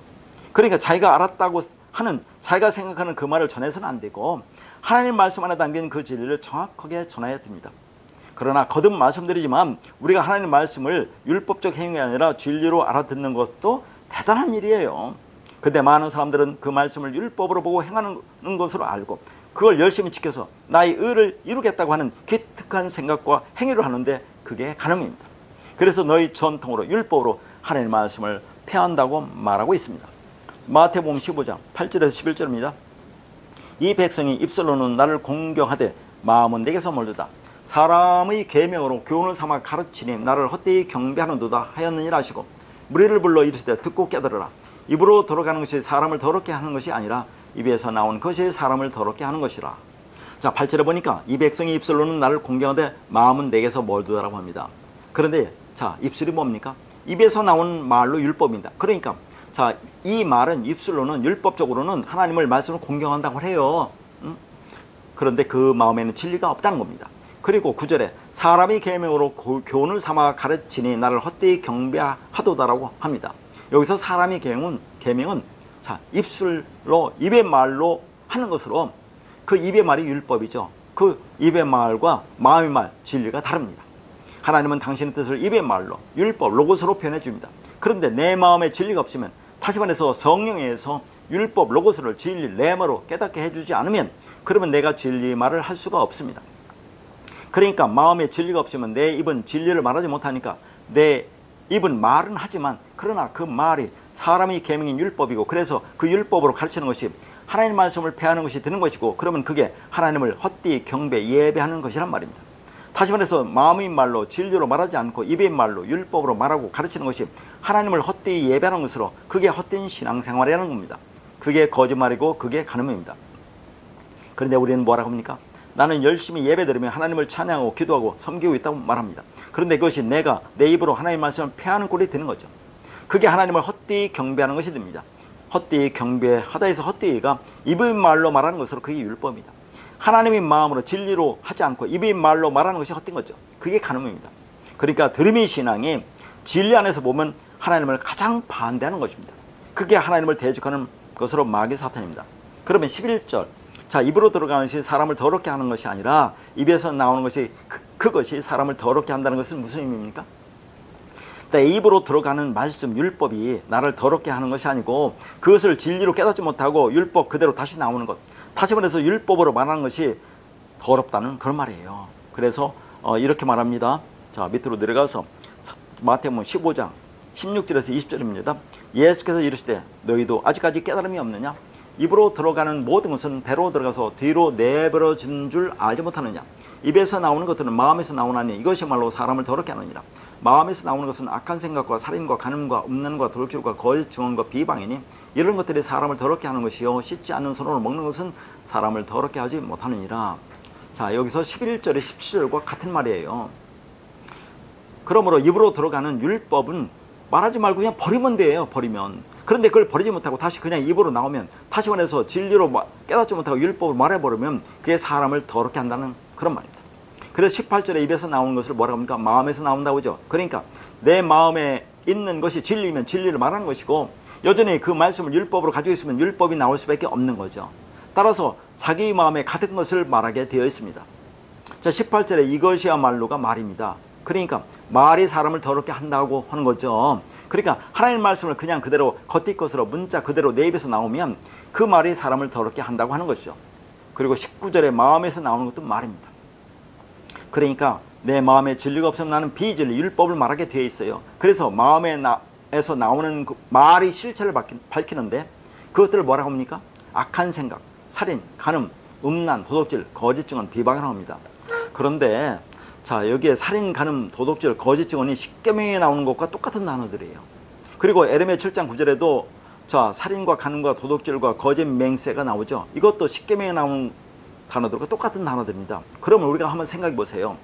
그러니까 자기가 알았다고 하는 자기가 생각하는 그 말을 전해서는 안 되고 하나님 말씀 안에 담긴 그 진리를 정확하게 전해야 됩니다. 그러나 거듭 말씀드리지만 우리가 하나님 말씀을 율법적 행위가 아니라 진리로 알아듣는 것도 대단한 일이에요. 근데 많은 사람들은 그 말씀을 율법으로 보고 행하는 것으로 알고 그걸 열심히 지켜서 나의 의를 이루겠다고 하는 기특한 생각과 행위를 하는데 그게 가늠입니다. 그래서 너희 전통으로 율법으로 하나님 말씀을 폐한다고 말하고 있습니다. 마태복음 15장 8절에서 11절입니다. 이 백성이 입술로는 나를 공경하되 마음은 내게서 멀다. 사람의 계명으로 교훈을 삼아 가르치니 나를 헛되이 경배하는도다 하였느니라 하시고 무리를 불러 이르시되 듣고 깨달으라. 입으로 돌아가는 것이 사람을 더럽게 하는 것이 아니라 입에서 나온 것이 사람을 더럽게 하는 것이라. 자 8절에 보니까 이 백성이 입술로는 나를 공경하되 마음은 내게서 멀다라고 합니다. 그런데 자 입술이 뭡니까? 입에서 나온 말로 율법입니다. 그러니까 자, 이 말은 입술로는 율법적으로는 하나님을 말씀을 공경한다고 해요. 그런데 그 마음에는 진리가 없다는 겁니다. 그리고 9절에 사람이 계명으로 교훈을 삼아 가르치니 나를 헛되이 경배하도다라고 합니다. 여기서 사람이 계명은 자, 입술로 입의 말로 하는 것으로 그 입의 말이 율법이죠. 그 입의 말과 마음의 말 진리가 다릅니다. 하나님은 당신의 뜻을 입의 말로 율법 로고스로 표현해 줍니다. 그런데 내 마음에 진리가 없으면, 다시 말해서 성령에서 율법 로고스를 진리 레마로 깨닫게 해주지 않으면, 그러면 내가 진리 말을 할 수가 없습니다. 그러니까 마음에 진리가 없으면 내 입은 진리를 말하지 못하니까 내 입은 말은 하지만, 그러나 그 말이 사람의 계명인 율법이고, 그래서 그 율법으로 가르치는 것이 하나님 말씀을 폐하는 것이 되는 것이고, 그러면 그게 하나님을 헛되이 경배 예배하는 것이란 말입니다. 다시 말해서 마음의 말로 진리로 말하지 않고 입의 말로 율법으로 말하고 가르치는 것이 하나님을 헛되이 예배하는 것으로, 그게 헛된 신앙생활이라는 겁니다. 그게 거짓말이고 그게 간음입니다. 그런데 우리는 뭐라고 합니까? 나는 열심히 예배드리며 하나님을 찬양하고 기도하고 섬기고 있다고 말합니다. 그런데 그것이 내가 내 입으로 하나님 말씀을 폐하는 꼴이 되는 거죠. 그게 하나님을 헛되이 경배하는 것이 됩니다. 헛되이 경배하다 해서 헛되이가 입의 말로 말하는 것으로 그게 율법입니다. 하나님의 마음으로 진리로 하지 않고 입의 말로 말하는 것이 헛된 거죠. 그게 간음입니다. 그러니까 드림의 신앙이 진리 안에서 보면 하나님을 가장 반대하는 것입니다. 그게 하나님을 대적하는 것으로 마귀 사탄입니다. 그러면 11절, 자, 입으로 들어가는 것이 사람을 더럽게 하는 것이 아니라 입에서 나오는 것이 그것이 사람을 더럽게 한다는 것은 무슨 의미입니까? 내 입으로 들어가는 말씀 율법이 나를 더럽게 하는 것이 아니고, 그것을 진리로 깨닫지 못하고 율법 그대로 다시 나오는 것, 다시 말해서 율법으로 말하는 것이 더럽다는 그런 말이에요. 그래서 이렇게 말합니다. 자, 밑으로 내려가서 마태복음 15장 16절에서 20절입니다. 예수께서 이르시되 너희도 아직까지 깨달음이 없느냐? 입으로 들어가는 모든 것은 배로 들어가서 뒤로 내버려진 줄 알지 못하느냐? 입에서 나오는 것들은 마음에서 나오나니 이것이 말로 사람을 더럽게 하느니라. 마음에서 나오는 것은 악한 생각과 살인과 간음과 음란과 도둑질과 거짓 증언과 비방이니 이런 것들이 사람을 더럽게 하는 것이요, 씻지 않는 손으로 먹는 것은 사람을 더럽게 하지 못하느니라. 자, 여기서 11절에 17절과 같은 말이에요. 그러므로 입으로 들어가는 율법은 말하지 말고 그냥 버리면 돼요. 버리면. 그런데 그걸 버리지 못하고 다시 그냥 입으로 나오면, 다시 말해서 진리로 깨닫지 못하고 율법을 말해버리면 그게 사람을 더럽게 한다는 그런 말입니다. 그래서 18절에 입에서 나오는 것을 뭐라고 합니까? 마음에서 나온다고 하죠. 그러니까 내 마음에 있는 것이 진리면 진리를 말하는 것이고, 여전히 그 말씀을 율법으로 가지고 있으면 율법이 나올 수밖에 없는 거죠. 따라서 자기 마음에 가득한 것을 말하게 되어 있습니다. 자, 18절에 이것이야말로가 말입니다. 그러니까 말이 사람을 더럽게 한다고 하는 거죠. 그러니까 하나님 말씀을 그냥 그대로 겉뒷 것으로 문자 그대로 내 입에서 나오면 그 말이 사람을 더럽게 한다고 하는 것이죠. 그리고 19절에 마음에서 나오는 것도 말입니다. 그러니까 내 마음에 진리가 없으면 나는 비진리 율법을 말하게 되어 있어요. 그래서 마음에서 나오는 그 말이 실체를 밝히는데 그것들을 뭐라고 합니까? 악한 생각, 살인, 간음, 음란, 도둑질, 거짓 증언, 비방이라고 합니다. 그런데 자, 여기에 살인, 간음, 도둑질, 거짓 증언이 십계명에 나오는 것과 똑같은 단어들이에요. 그리고 에레미야 7장 9절에도 자, 살인과 간음과 도둑질과 거짓 맹세가 나오죠. 이것도 십계명에 나오는 단어들과 똑같은 단어들입니다. 그러면 우리가 한번 생각해 보세요.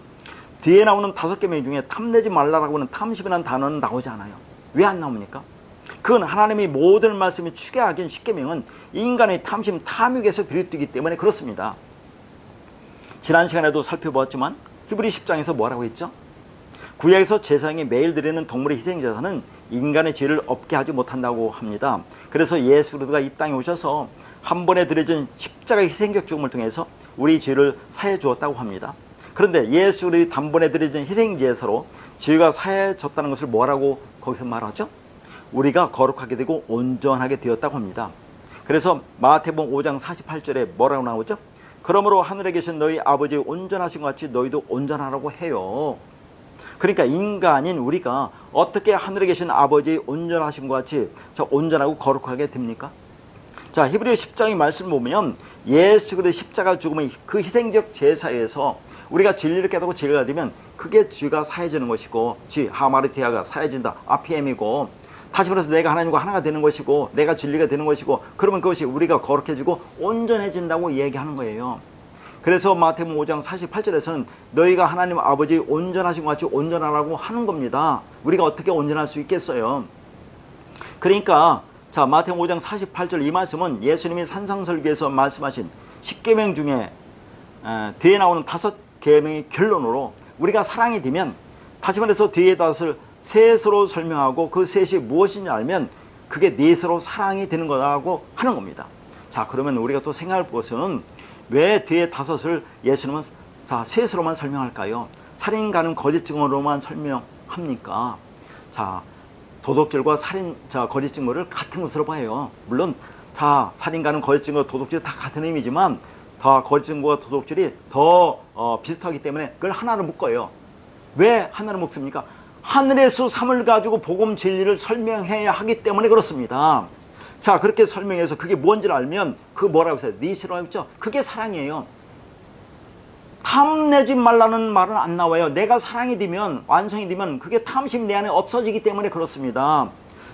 뒤에 나오는 5계명 중에 탐내지 말라라고 하는 탐심이라는 단어는 나오지 않아요. 왜 안 나옵니까? 그건 하나님이 모든 말씀이 축약인 십계명은 인간의 탐심, 탐욕에서 비롯되기 때문에 그렇습니다. 지난 시간에도 살펴보았지만 히브리 10장에서 뭐라고 했죠? 구약에서 제사장이 매일 드리는 동물의 희생제사는 인간의 죄를 없게 하지 못한다고 합니다. 그래서 예수 그리스도가 이 땅에 오셔서 한 번에 드려진 십자가의 희생적 죽음을 통해서 우리 죄를 사해 주었다고 합니다. 그런데 예수 그리스도의 단번에 드려진 희생제사로 죄가 사해졌다는 것을 뭐라고 거기서 말하죠? 우리가 거룩하게 되고 온전하게 되었다고 합니다. 그래서 마태복음 5장 48절에 뭐라고 나오죠? 그러므로 하늘에 계신 너희 아버지 온전하신 것 같이 너희도 온전하라고 해요. 그러니까 인간인 우리가 어떻게 하늘에 계신 아버지 온전하신 것 같이 저 온전하고 거룩하게 됩니까? 자, 히브리 10장의 말씀을 보면 예수 그리스도의 십자가 죽음의 그 희생적 제사에서 우리가 진리를 깨닫고 진리가 되면 그게 죄가 사해지는 것이고, 하마르티아가 사해진다, 아피엠이고, 다시 말해서 내가 하나님과 하나가 되는 것이고 내가 진리가 되는 것이고, 그러면 그것이 우리가 거룩해지고 온전해진다고 얘기하는 거예요. 그래서 마태복음 5장 48절에서는 너희가 하나님 아버지 온전하신 것 같이 온전하라고 하는 겁니다. 우리가 어떻게 온전할 수 있겠어요? 그러니까 자, 마태복음 5장 48절 이 말씀은 예수님이 산상설교에서 말씀하신 십계명 중에 뒤에 나오는 5계명의 결론으로 우리가 사랑이 되면, 다시 말해서 뒤에 5을 셋으로 설명하고 그 셋이 무엇인지 알면 그게 넷으로 사랑이 되는 거라고 하는 겁니다. 자, 그러면 우리가 또 생각할 것은 왜 뒤에 5을 예수님은 셋으로만 설명할까요? 살인, 간음, 거짓 증언으로만 설명합니까? 자, 도덕질과 거짓 증거를 같은 것으로 봐요. 물론 다 살인, 간음, 거짓 증거, 도덕질 다 같은 의미지만 다 거짓 증거와 도덕질이 더 비슷하기 때문에 그걸 하나로 묶어요. 왜 하나로 묶습니까? 하늘의 수 3을 가지고 복음 진리를 설명해야 하기 때문에 그렇습니다. 자, 그렇게 설명해서 그게 뭔지를 알면 그 뭐라고 했어요? 니시라고 했죠? 그게 사랑이에요. 탐내지 말라는 말은 안 나와요. 내가 사랑이 되면, 완성이 되면 그게 탐심이 내 안에 없어지기 때문에 그렇습니다.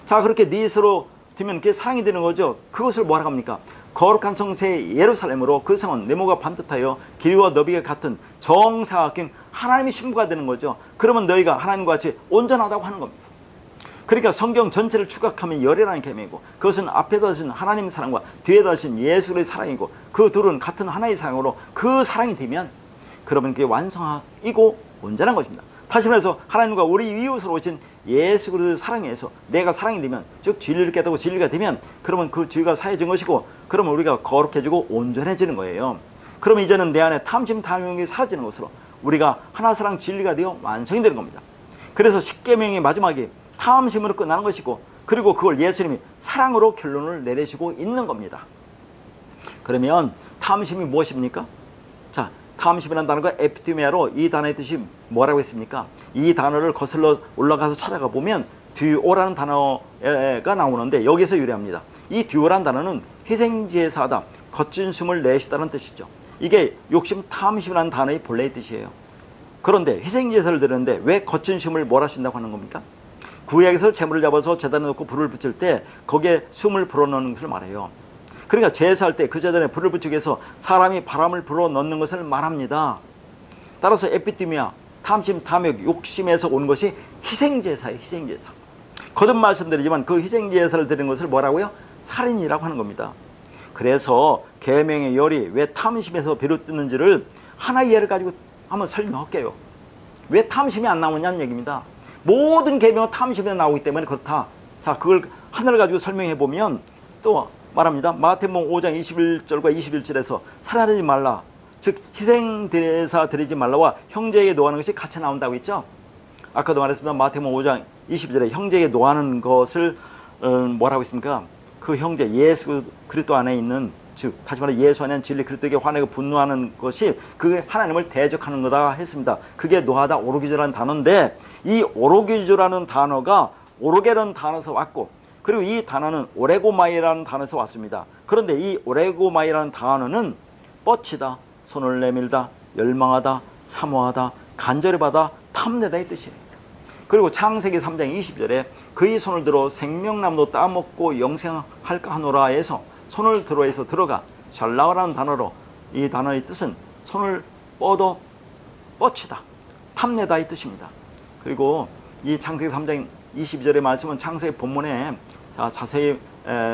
자, 그렇게 니스로 되면 그게 사랑이 되는 거죠. 그것을 뭐라고 합니까? 거룩한 성새 예루살렘으로, 그 성은 네모가 반듯하여 길이와 너비가 같은 정사가 낀 하나님의 신부가 되는 거죠. 그러면 너희가 하나님과 같이 온전하다고 하는 겁니다. 그러니까 성경 전체를 추각하면 열이라는 계명이고, 그것은 앞에다 하신 하나님의 사랑과 뒤에다 하신 예수의 사랑이고, 그 둘은 같은 하나의 사랑으로 그 사랑이 되면 그러면 그게 완성이고 온전한 것입니다. 다시 말해서 하나님과 우리 이웃으로 오신 예수 그리스도의 사랑에서 내가 사랑이 되면, 즉 진리를 깨닫고 진리가 되면, 그러면 그 죄가 사해진 것이고, 그러면 우리가 거룩해지고 온전해지는 거예요. 그러면 이제는 내 안에 탐심, 탐욕이 사라지는 것으로 우리가 하나 사랑 진리가 되어 완성이 되는 겁니다. 그래서 십계명의 마지막이 탐심으로 끝나는 것이고, 그리고 그걸 예수님이 사랑으로 결론을 내리시고 있는 겁니다. 그러면 탐심이 무엇입니까? 자, 탐심이라는 단어가 에피티미아로, 이 단어의 뜻이 뭐라고 했습니까? 이 단어를 거슬러 올라가서 찾아가 보면 듀오라는 단어가 나오는데 여기서 유래합니다. 이 듀오라는 단어는 희생제사하다, 거친 숨을 내쉬다는 뜻이죠. 이게 욕심, 탐심이라는 단어의 본래의 뜻이에요. 그런데 희생제사를 드렸는데 왜 거친 숨을 몰아쉰다고 하는 겁니까? 구약에서 재물을 잡아서 제단에 놓고 불을 붙일 때 거기에 숨을 불어넣는 것을 말해요. 그러니까 제사할 때 그 제단에 불을 붙이기 위해서 사람이 바람을 불어넣는 것을 말합니다. 따라서 에피티미아, 탐심, 탐욕, 욕심에서 온 것이 희생제사예요. 희생제사. 거듭 말씀드리지만 그 희생제사를 드리는 것을 뭐라고요? 살인이라고 하는 겁니다. 그래서 계명의 열이 왜 탐심에서 비롯되는지를 하나의 예를 가지고 한번 설명할게요. 왜 탐심이 안 나오냐는 얘기입니다. 모든 계명은 탐심에 나오기 때문에 그렇다. 자, 그걸 하나를 가지고 설명해 보면 또 말합니다. 마태복음 5장 21절과 21절에서 살인하지 말라, 즉 희생제사 드리지 말라와 형제에게 노하는 것이 같이 나온다고 했죠. 아까도 말했습니다. 마태복음 5장 22절에 형제에게 노하는 것을 뭐라고 했습니까? 그 형제 예수 그리스도 안에 있는, 즉 다시 말해 예수 안에 있는 진리 그리스도에게 화내고 분노하는 것이 그게 하나님을 대적하는 거다 했습니다. 그게 노하다, 오로기조라는 단어인데, 이 오로기조라는 단어가 오로게라는 단어에서 왔고, 그리고 이 단어는 오레고마이라는 단어에서 왔습니다. 그런데 이 오레고마이라는 단어는 뻗치다, 손을 내밀다, 열망하다, 사모하다, 간절히받아, 탐내다 이 뜻이에요. 그리고 창세기 3장 20절에 그의 손을 들어 생명나무도 따먹고 영생할까 하노라 해서 손을 들어 해서 들어가 샬라라는 단어로, 이 단어의 뜻은 손을 뻗치다, 탐내다 이 뜻입니다. 그리고 이 창세기 3장 22절의 말씀은 창세기 본문에 자세히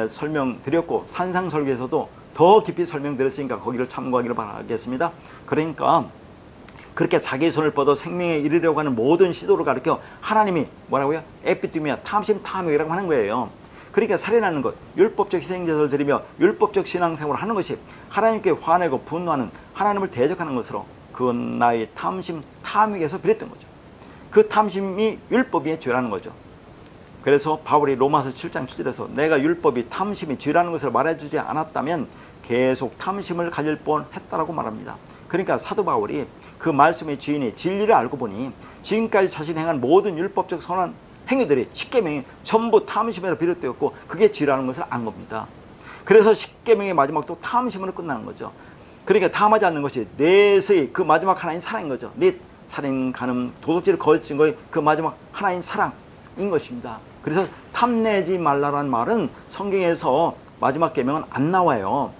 설명드렸고, 산상설계에서도 더 깊이 설명드렸으니까 거기를 참고하기를 바라겠습니다. 그러니까 그렇게 자기 손을 뻗어 생명에 이르려고 하는 모든 시도를 가리켜 하나님이 뭐라고요? 에피티미아, 탐심, 탐욕이라고 하는 거예요. 그러니까 살인하는 것, 율법적 희생제사를 드리며 율법적 신앙생활을 하는 것이 하나님께 화내고 분노하는, 하나님을 대적하는 것으로 그건 나의 탐심, 탐욕에서 비롯된 거죠. 그 탐심이 율법의 죄라는 거죠. 그래서 바울이 로마서 7장 7절에서 내가 율법이 탐심이 죄라는 것을 말해주지 않았다면 계속 탐심을 가질 뻔했다라고 말합니다. 그러니까 사도 바울이 그 말씀의 주인이 진리를 알고 보니 지금까지 자신이 행한 모든 율법적 선한 행위들이, 십계명이 전부 탐심으로 비롯되었고 그게 죄라는 것을 안 겁니다. 그래서 십계명의 마지막도 탐심으로 끝나는 거죠. 그러니까 탐하지 않는 것이 넷의 그 마지막 하나인 사랑인 거죠. 넷, 살인, 간음, 도둑질, 거짓 증거의 그 마지막 하나인 사랑인 것입니다. 그래서 탐내지 말라라는 말은 성경에서 마지막 계명은 안 나와요.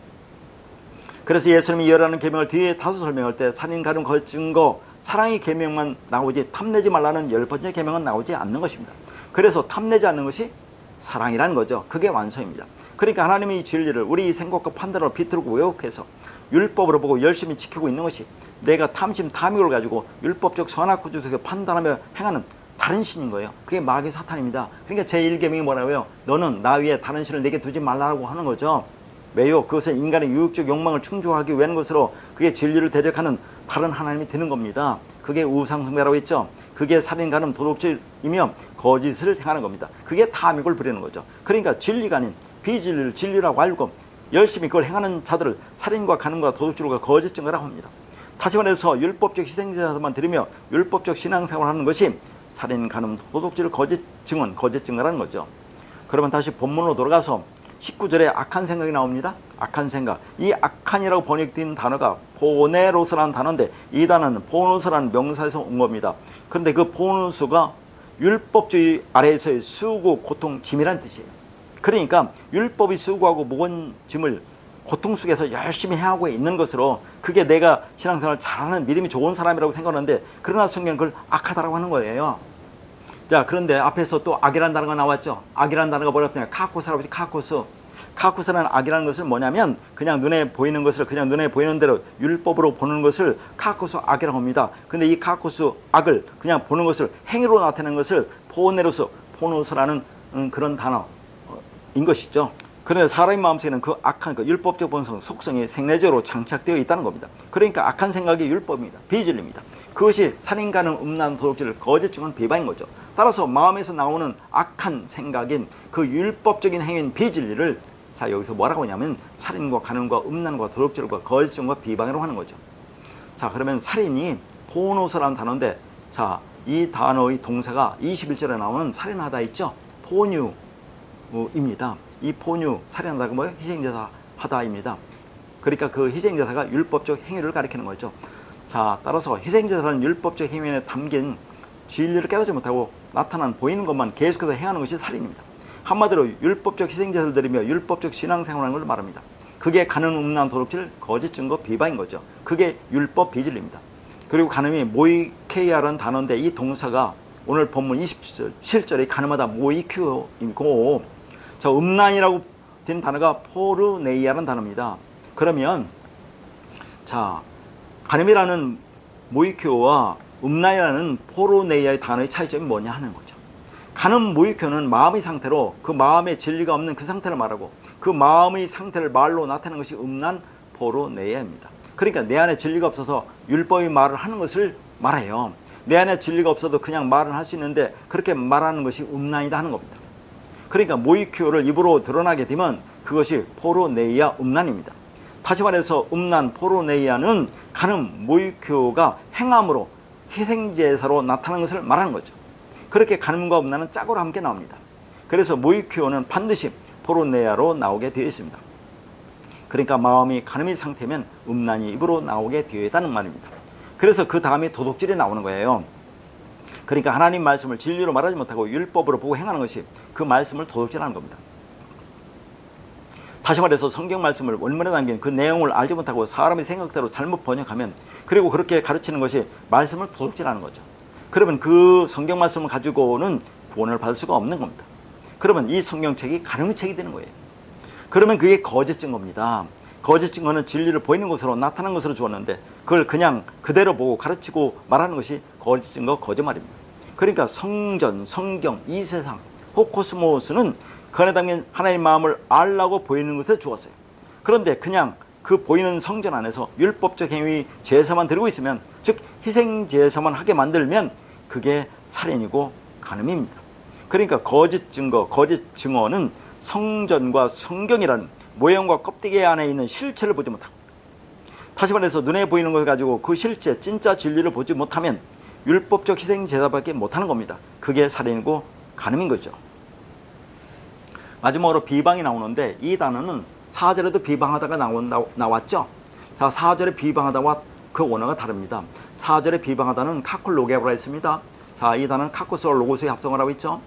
그래서 예수님이 열하는 계명을 뒤에 5 설명할 때 살인, 간음, 거짓 증거, 사랑의 계명만 나오지 탐내지 말라는 10번째 계명은 나오지 않는 것입니다. 그래서 탐내지 않는 것이 사랑이라는 거죠. 그게 완성입니다. 그러니까 하나님의 이 진리를 우리 생각과 판단으로 비틀고 왜곡해서 율법으로 보고 열심히 지키고 있는 것이 내가 탐심 탐욕을 가지고 율법적 선악과 중에서 판단하며 행하는 다른 신인 거예요. 그게 마귀 사탄입니다. 그러니까 제1계명이 뭐라고요? 너는 나 위에 다른 신을 내게 두지 말라고 하는 거죠. 왜요? 그것은 인간의 유혹적 욕망을 충족하기 위한 것으로 그게 진리를 대적하는 다른 하나님이 되는 겁니다. 그게 우상숭배라고 했죠. 그게 살인, 간음, 도둑질이며 거짓을 행하는 겁니다. 그게 탐욕을 부리는 거죠. 그러니까 진리가 아닌 비진리를 진리라고 알고 열심히 그걸 행하는 자들을 살인과 간음과 도둑질과 거짓 증거라고 합니다. 다시 말해서 율법적 희생제사만 드리며 율법적 신앙생활을 하는 것이 살인, 간음, 도둑질, 거짓 증언, 거짓 증거라는 거죠. 그러면 다시 본문으로 돌아가서 19절에 악한 생각이 나옵니다. 악한 생각. 이 악한이라고 번역된 단어가 포네로스라는 단어인데 이 단어는 포노스라는 명사에서 온 겁니다. 그런데 그 포노스가 율법주의 아래에서의 수고, 고통, 짐이라는 뜻이에요. 그러니까 율법이 수고하고 무거운 짐을 고통 속에서 열심히 해하고 있는 것으로 그게 내가 신앙생활을 잘하는 믿음이 좋은 사람이라고 생각하는데 그러나 성경은 그걸 악하다라고 하는 거예요. 자, 그런데 앞에서 또 악이라는 단어가 나왔죠. 악이라는 단어가 뭐라고 했냐? 카코스라고 했지. 카코스. 카코스라는 악이라는 것은 뭐냐면 그냥 눈에 보이는 것을 그냥 눈에 보이는 대로 율법으로 보는 것을 카코스 악이라고 합니다. 근데 이 카코스 악을 그냥 보는 것을 행위로 나타내는 것을 포네로스, 포노스라는 그런 단어인 것이죠. 그런데 사람의 마음속에는 그 악한 그 율법적 본성, 속성이 생내적으로 장착되어 있다는 겁니다. 그러니까 악한 생각이 율법입니다. 비진리입니다. 그것이 살인, 간음, 음란, 도둑질, 거짓 증언, 비방인 거죠. 따라서 마음에서 나오는 악한 생각인 그 율법적인 행위인 비진리를 자 여기서 뭐라고 하냐면 살인과 간음과 음란과 도둑질과 거짓 증언과 비방이라고 하는 거죠. 자 그러면 살인이 포노스라는 단어인데 자 이 단어의 동사가 21절에 나오는 살인하다 있죠. 포뉴입니다. 이 포뉴, 살인하다가 뭐예요? 희생제사 하다입니다. 그러니까 그 희생제사가 율법적 행위를 가리키는 거죠. 자, 따라서 희생제사라는 율법적 행위에 담긴 진리를 깨닫지 못하고 나타난 보이는 것만 계속해서 행하는 것이 살인입니다. 한마디로 율법적 희생제사를 드리며 율법적 신앙생활하는 걸 말합니다. 그게 간음, 음란, 도둑질, 거짓 증거, 비방인 거죠. 그게 율법 비진리입니다. 그리고 간음이 모이케이아라는 단어인데 이 동사가 오늘 본문 27절에 가늠하다 모이큐이고 자, 음란이라고 된 단어가 포르네이아라는 단어입니다. 그러면 자, 간음이라는 모이큐와 음란이라는 포르네이아의 단어의 차이점이 뭐냐 하는 거죠. 간음 모이큐는 마음의 상태로 그 마음에 진리가 없는 그 상태를 말하고 그 마음의 상태를 말로 나타내는 것이 음란 포르네이아입니다. 그러니까 내 안에 진리가 없어서 율법의 말을 하는 것을 말해요. 내 안에 진리가 없어도 그냥 말은 할 수 있는데 그렇게 말하는 것이 음란이다 하는 겁니다. 그러니까 모이큐를 입으로 드러나게 되면 그것이 포르네이아 음란입니다. 다시 말해서 음란 포르네이아는 간음 모이큐가 행함으로 희생제사로 나타나는 것을 말하는 거죠. 그렇게 간음과 음란은 짝으로 함께 나옵니다. 그래서 모이큐는 반드시 포르네이아로 나오게 되어 있습니다. 그러니까 마음이 간음의 상태면 음란이 입으로 나오게 되어 있다는 말입니다. 그래서 그 다음에 도둑질이 나오는 거예요. 그러니까 하나님 말씀을 진리로 말하지 못하고 율법으로 보고 행하는 것이 그 말씀을 도둑질하는 겁니다. 다시 말해서 성경 말씀을 원문에 담긴 그 내용을 알지 못하고 사람의 생각대로 잘못 번역하면 그리고 그렇게 가르치는 것이 말씀을 도둑질하는 거죠. 그러면 그 성경 말씀을 가지고는 구원을 받을 수가 없는 겁니다. 그러면 이 성경책이 간음의 책이 되는 거예요. 그러면 그게 거짓 증거입니다. 거짓 증거는 진리를 보이는 것으로 나타난 것으로 주었는데 그걸 그냥 그대로 보고 가르치고 말하는 것이 거짓 증거, 거짓말입니다. 그러니까 성전, 성경, 이 세상, 호코스모스는 그 안에 담긴 하나님의 마음을 알라고 보이는 것을 주었어요. 그런데 그냥 그 보이는 성전 안에서 율법적 행위 제사만 드리고 있으면 즉 희생 제사만 하게 만들면 그게 살인이고 간음입니다. 그러니까 거짓 증거, 거짓 증언은 성전과 성경이라는 모형과 껍데기 안에 있는 실체를 보지 못하고 다시 말해서 눈에 보이는 걸 가지고 그 실체, 진짜 진리를 보지 못하면 율법적 희생 제사밖에 못하는 겁니다. 그게 살인이고 간음인 거죠. 마지막으로 비방이 나오는데 이 단어는 4절에도 비방하다가 나왔죠. 자, 4절에 비방하다와 그 원어가 다릅니다. 4절에 비방하다는 카콜로게라고 했습니다. 자, 이 단어는 카코스와 로고스의 합성을 하고 있죠.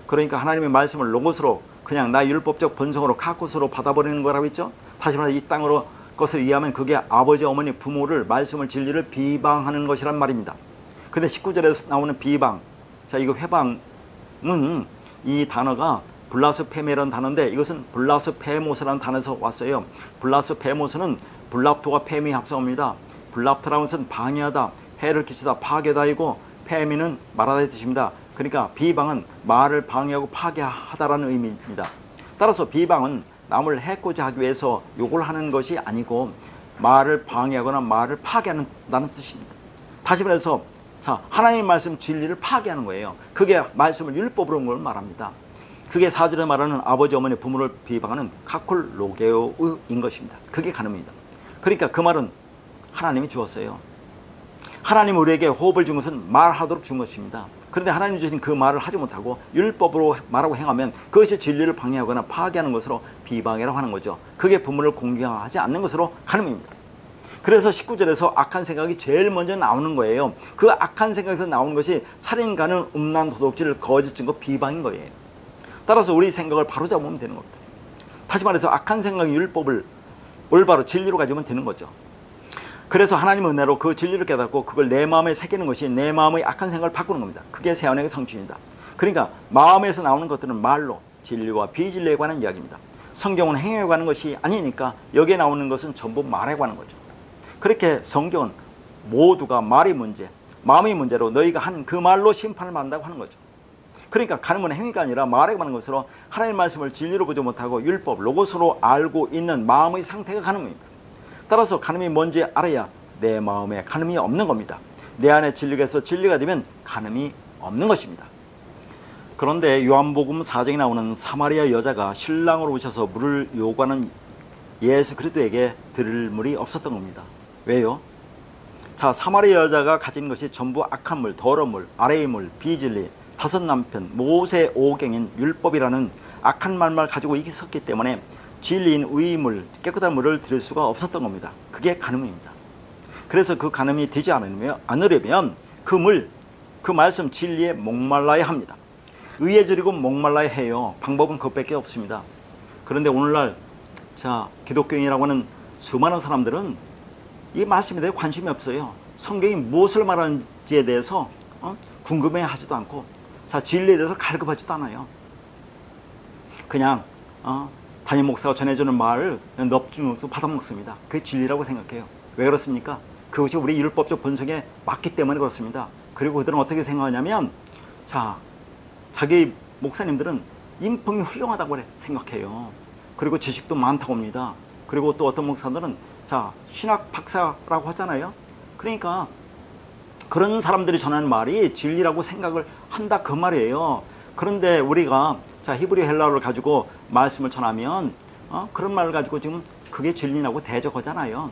그러니까 하나님의 말씀을 로고스로 그냥 나 율법적 본성으로 카코스로 받아버리는 거라고 했죠. 다시 말해 이 땅으로 것을 이해하면 그게 아버지, 어머니, 부모를 말씀을 진리를 비방하는 것이란 말입니다. 근데 19절에서 나오는 비방, 자 이거 회방은 이 단어가 블라스페메라는 단어인데 이것은 블라스페모스라는 단어에서 왔어요. 블라스페모스는 불랍토가 페미 합성어입니다. 불랍토라는 것은 방해하다, 해를 끼치다, 파괴다이고 페미는 말하다의 뜻입니다. 그러니까 비방은 말을 방해하고 파괴하다라는 의미입니다. 따라서 비방은 남을 해코지 하기 위해서 욕을 하는 것이 아니고 말을 방해하거나 말을 파괴한다는 뜻입니다. 다시 말해서 자, 하나님의 말씀 진리를 파괴하는 거예요. 그게 말씀을 율법으로 온 걸 말합니다. 그게 사절에 말하는 아버지 어머니 부모를 비방하는 카콜로게오인 것입니다. 그게 간음입니다. 그러니까 그 말은 하나님이 주었어요. 하나님 우리에게 호흡을 준 것은 말하도록 준 것입니다. 그런데 하나님 주신 그 말을 하지 못하고 율법으로 말하고 행하면 그것이 진리를 방해하거나 파괴하는 것으로 비방이라고 하는 거죠. 그게 부모를 공경하지 않는 것으로 간음입니다. 그래서 19절에서 악한 생각이 제일 먼저 나오는 거예요. 그 악한 생각에서 나오는 것이 살인, 간음, 음란, 도둑질, 거짓 증거, 비방인 거예요. 따라서 우리 생각을 바로잡으면 되는 겁니다. 다시 말해서 악한 생각의 율법을 올바로 진리로 가지면 되는 거죠. 그래서 하나님의 은혜로 그 진리를 깨닫고 그걸 내 마음에 새기는 것이 내 마음의 악한 생각을 바꾸는 겁니다. 그게 새언약의 성취입니다. 그러니까 마음에서 나오는 것들은 말로 진리와 비진리에 관한 이야기입니다. 성경은 행위에 관한 것이 아니니까 여기에 나오는 것은 전부 말에 관한 거죠. 그렇게 성경은 모두가 말의 문제, 마음의 문제로 너희가 한 그 말로 심판을 받는다고 하는 거죠. 그러니까 간음은 행위가 아니라 말에 관한 것으로 하나님의 말씀을 진리로 보지 못하고 율법, 로고스로 알고 있는 마음의 상태가 간음입니다. 따라서 간음이 뭔지 알아야 내 마음에 간음이 없는 겁니다. 내 안에 진리가 진리가 되면 간음이 없는 것입니다. 그런데 요한복음 4장에 나오는 사마리아 여자가 신랑으로 오셔서 물을 요구하는 예수 그리스도에게 드릴 물이 없었던 겁니다. 왜요? 자, 사마리아 여자가 가진 것이 전부 악한 물, 더러운 물, 아래의 물, 비진리, 다섯 남편, 모세 오경인 율법이라는 악한 말만 가지고 있었기 때문에 진리인 의의 물, 깨끗한 물을 드릴 수가 없었던 겁니다. 그게 간음입니다. 그래서 그 간음이 되지 않으려면 그 물, 그 말씀 진리에 목말라야 합니다. 의에 줄이고 목말라야 해요. 방법은 그것밖에 없습니다. 그런데 오늘날 자, 기독교인이라고 하는 수많은 사람들은 이 말씀에 대해 관심이 없어요. 성경이 무엇을 말하는지에 대해서 궁금해하지도 않고 자, 진리에 대해서 갈급하지도 않아요. 그냥 담임 목사가 전해주는 말을 넙죽 받아먹습니다. 그게 진리라고 생각해요. 왜 그렇습니까? 그것이 우리 율법적 본성에 맞기 때문에 그렇습니다. 그리고 그들은 어떻게 생각하냐면 자, 자기 목사님들은 인품이 훌륭하다고 생각해요. 그리고 지식도 많다고 합니다. 그리고 또 어떤 목사들은 자, 신학 박사라고 하잖아요. 그러니까 그런 사람들이 전하는 말이 진리라고 생각을 한다 그 말이에요. 그런데 우리가 자, 히브리 헬라어를 가지고 말씀을 전하면 그런 말을 가지고 지금 그게 진리라고 대적하잖아요.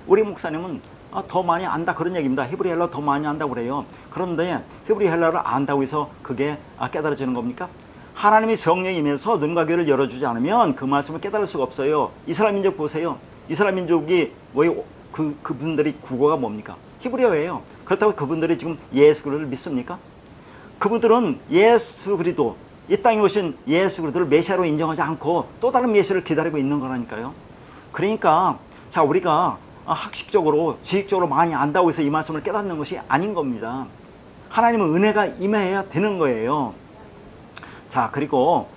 우리 목사님은 더 많이 안다 그런 얘기입니다. 히브리 헬라어 더 많이 안다고 그래요. 그런데 히브리 헬라어를 안다고 해서 그게 깨달아지는 겁니까? 하나님이 성령이 임해서 눈과 귀를 열어주지 않으면 그 말씀을 깨달을 수가 없어요. 이스라엘 민족 보세요. 이스라엘 민족이 그분들이 국어가 뭡니까? 히브리어예요. 그렇다고 그분들이 지금 예수 그리스도를 믿습니까? 그분들은 예수 그리스도, 이 땅에 오신 예수 그리스도를 메시아로 인정하지 않고 또 다른 메시아를 기다리고 있는 거라니까요. 그러니까 자, 우리가 학식적으로 지식적으로 많이 안다고 해서 이 말씀을 깨닫는 것이 아닌 겁니다. 하나님은 은혜가 임해야 되는 거예요. 자, 그리고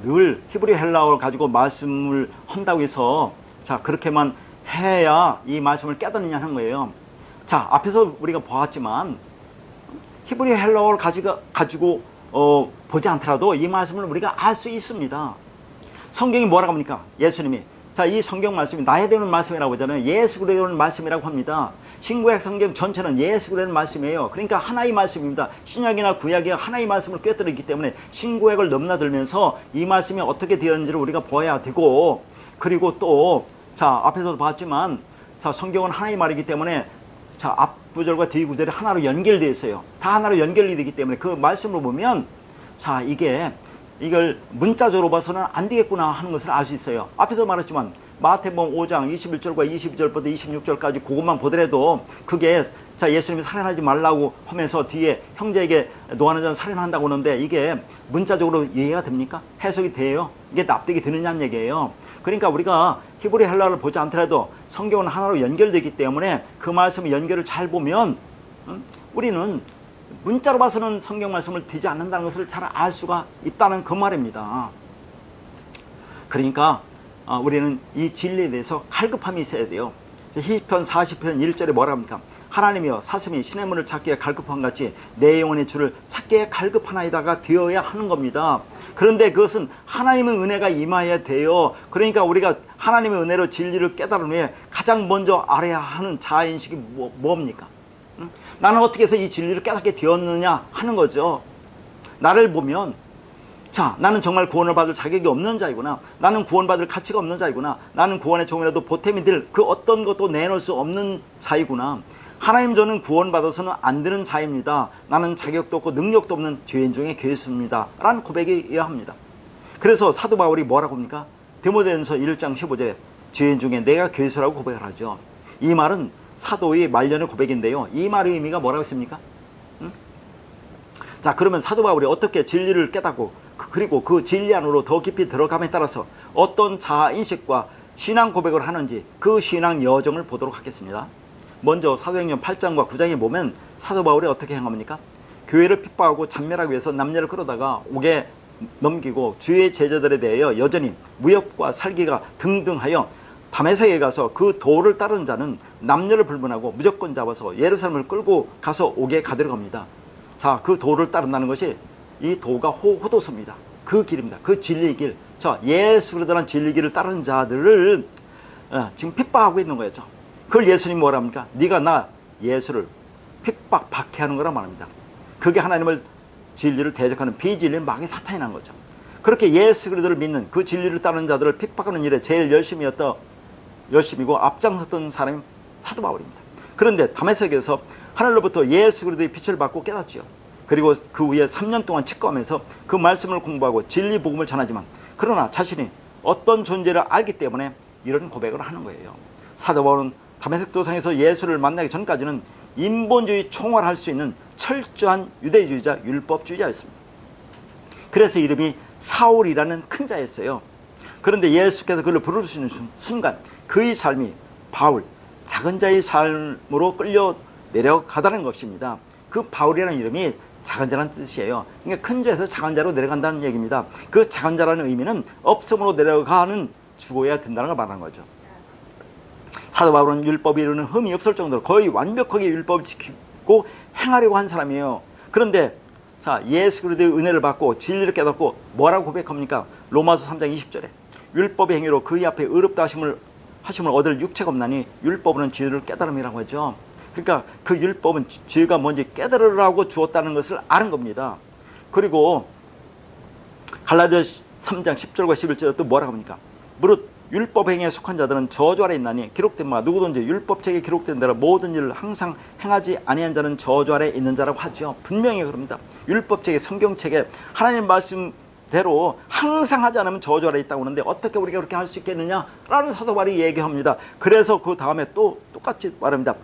늘 히브리 헬라어를 가지고 말씀을 한다고 해서 자, 그렇게만 해야 이 말씀을 깨닫느냐 하는 거예요. 자, 앞에서 우리가 보았지만 히브리 헬라어를 가지고 보지 않더라도 이 말씀을 우리가 알 수 있습니다. 성경이 뭐라고 합니까? 예수님이 자, 이 성경 말씀이 나에 대한 말씀이라고 하잖아요. 예수 그리스도의 말씀이라고 합니다. 신구약 성경 전체는 예수 그리스도의 말씀이에요. 그러니까 하나의 말씀입니다. 신약이나 구약이 하나의 말씀을 꿰뚫기 때문에 신구약을 넘나들면서 이 말씀이 어떻게 되었는지를 우리가 보아야 되고, 그리고 또 자, 앞에서도 봤지만 자, 성경은 하나의 말이기 때문에 자, 앞구절과 뒤구절이 하나로 연결되어 있어요. 다 하나로 연결이 되기 때문에 그 말씀을 보면 자, 이걸 문자적으로 봐서는 안 되겠구나 하는 것을 알 수 있어요. 앞에서 말했지만 마태복음 5장 21절과 22절부터 26절까지 그것만 보더라도 그게 자, 예수님이 살인하지 말라고 하면서 뒤에 형제에게 노하는 자는 살인한다고 하는데 이게 문자적으로 이해가 됩니까? 해석이 돼요? 이게 납득이 되느냐는 얘기예요. 그러니까 우리가 히브리 헬라어를 보지 않더라도 성경은 하나로 연결되기 때문에 그 말씀의 연결을 잘 보면 우리는 문자로 봐서는 성경 말씀을 뒤지 않는다는 것을 잘 알 수가 있다는 그 말입니다. 그러니까 우리는 이 진리에 대해서 갈급함이 있어야 돼요. 시편 40편 1절에 뭐라 합니까? 하나님이여 사슴이 신의 문을 찾기에 갈급한 같이 내 영혼의 주를 찾기에 갈급하나이다가 되어야 하는 겁니다. 그런데 그것은 하나님의 은혜가 임하여야 돼요. 그러니까 우리가 하나님의 은혜로 진리를 깨달은 후에 가장 먼저 알아야 하는 자아인식이 뭡니까? 나는 어떻게 해서 이 진리를 깨닫게 되었느냐 하는 거죠. 나를 보면 자, 나는 정말 구원을 받을 자격이 없는 자이구나. 나는 구원받을 가치가 없는 자이구나. 나는 구원의 종이라도 보탬이 될 그 어떤 것도 내놓을 수 없는 자이구나. 하나님, 저는 구원받아서는 안 되는 자입니다. 나는 자격도 없고 능력도 없는 죄인 중에 괴수입니다. 라는 고백이어야 합니다. 그래서 사도 바울이 뭐라고 합니까? 디모데전서 1장 15절에 죄인 중에 내가 괴수라고 고백을 하죠. 이 말은 사도의 말년의 고백인데요. 이 말의 의미가 뭐라고 했습니까? 자, 그러면 사도 바울이 어떻게 진리를 깨닫고 그리고 그 진리 안으로 더 깊이 들어감에 따라서 어떤 자아인식과 신앙 고백을 하는지 그 신앙 여정을 보도록 하겠습니다. 먼저 사도행전 8장과 9장에 보면 사도 바울이 어떻게 행합니까? 교회를 핍박하고 찬멸하기 위해서 남녀를 끌어다가 옥에 넘기고 주의 제자들에 대하여 여전히 무협과 살기가 등등하여 다메섹에 가서 그 도를 따르는 자는 남녀를 불문하고 무조건 잡아서 예루살렘을 끌고 가서 옥에 가두려고 합니다. 자, 그 도를 따른다는 것이 이 도가 호도서입니다. 그 길입니다. 그 진리의 길. 자, 예수 그리스도라는 진리의 길을 따르는 자들을 지금 핍박하고 있는 거였죠. 그걸 예수님이 뭐라 합니까? 네가 나 예수를 핍박 박해하는 거라 말합니다. 그게 하나님을 진리를 대적하는 비진리의 마귀 사탄이라는 거죠. 그렇게 예수 그리스도를 믿는 그 진리를 따르는 자들을 핍박하는 일에 제일 열심이고 앞장섰던 사람이 사도 바울입니다. 그런데 다메섹에서 하늘로부터 예수 그리스도의 빛을 받고 깨닫지요. 그리고 그 후에 3년 동안 직거하면서 그 말씀을 공부하고 진리 복음을 전하지만 그러나 자신이 어떤 존재를 알기 때문에 이런 고백을 하는 거예요. 사도 바울은 다메섹 도상에서 예수를 만나기 전까지는 인본주의 총괄할 수 있는 철저한 유대주의자, 율법주의자였습니다. 그래서 이름이 사울이라는 큰 자였어요. 그런데 예수께서 그를 부르시는 순간 그의 삶이 바울, 작은 자의 삶으로 끌려 내려가다는 것입니다. 그 바울이라는 이름이 작은 자라는 뜻이에요. 그러니까 큰 자에서 작은 자로 내려간다는 얘기입니다. 그 작은 자라는 의미는 없음으로 내려가는 죽어야 된다는 걸 말하는 거죠. 사도 바울은 율법이 이루는 흠이 없을 정도로 거의 완벽하게 율법을 지키고 행하려고 한 사람이에요. 그런데 자, 예수 그리스도의 은혜를 받고 진리를 깨닫고 뭐라고 고백합니까? 로마서 3장 20절에 율법의 행위로 그의 앞에 의롭다 하심을 얻을 육체가 없나니 율법은 죄를 깨달음이라고 하죠. 그러니까 그 율법은 죄가 뭔지 깨달으라고 주었다는 것을 아는 겁니다. 그리고 갈라디아서 3장 10절과 11절에 또 뭐라고 합니까? 무릇 율법 행위에 속한 자들은 저주 아래 있나니 기록된 바 누구든지 율법책에 기록된 대로 모든 일을 항상 행하지 아니한 자는 저주 아래 있는 자라고 하죠. 분명히 그럽니다. 율법책에 성경책에 하나님 말씀대로 항상 하지 않으면 저주 아래 있다고 하는데 어떻게 우리가 그렇게 할 수 있겠느냐라는 사도 바울이 얘기합니다. 그래서 그 다음에 또 똑같이 말합니다.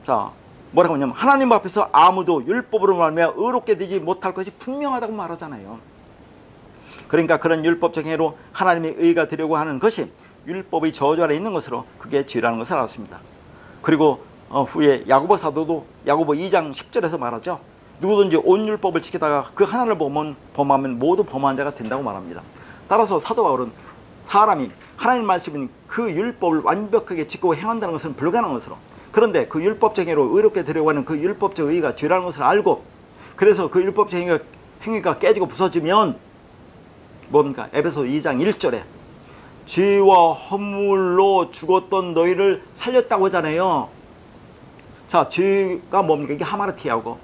자, 뭐라고 하냐면 하나님 앞에서 아무도 율법으로 말미암아 의롭게 되지 못할 것이 분명하다고 말하잖아요. 그러니까 그런 율법적 행위로 하나님의 의가 되려고 하는 것이 율법의 저주 아래 있는 것으로 그게 죄라는 것을 알았습니다. 그리고 후에 야고보 사도도 야고보 2장 10절에서 말하죠. 누구든지 온 율법을 지키다가 그 하나를 범하면 모두 범한 자가 된다고 말합니다. 따라서 사도 바울은 사람이 하나님 말씀인 그 율법을 완벽하게 지키고 행한다는 것은 불가능한 것으로, 그런데 그 율법적 행위로 의롭게 되려고 하는 그 율법적 의의가 죄라는 것을 알고, 그래서 그 율법적 행위가 깨지고 부서지면 뭡니까? 에베소 2장 1절에 죄와 허물로 죽었던 너희를 살렸다고 하잖아요. 자, 죄가 뭡니까? 이게 하마르티아고,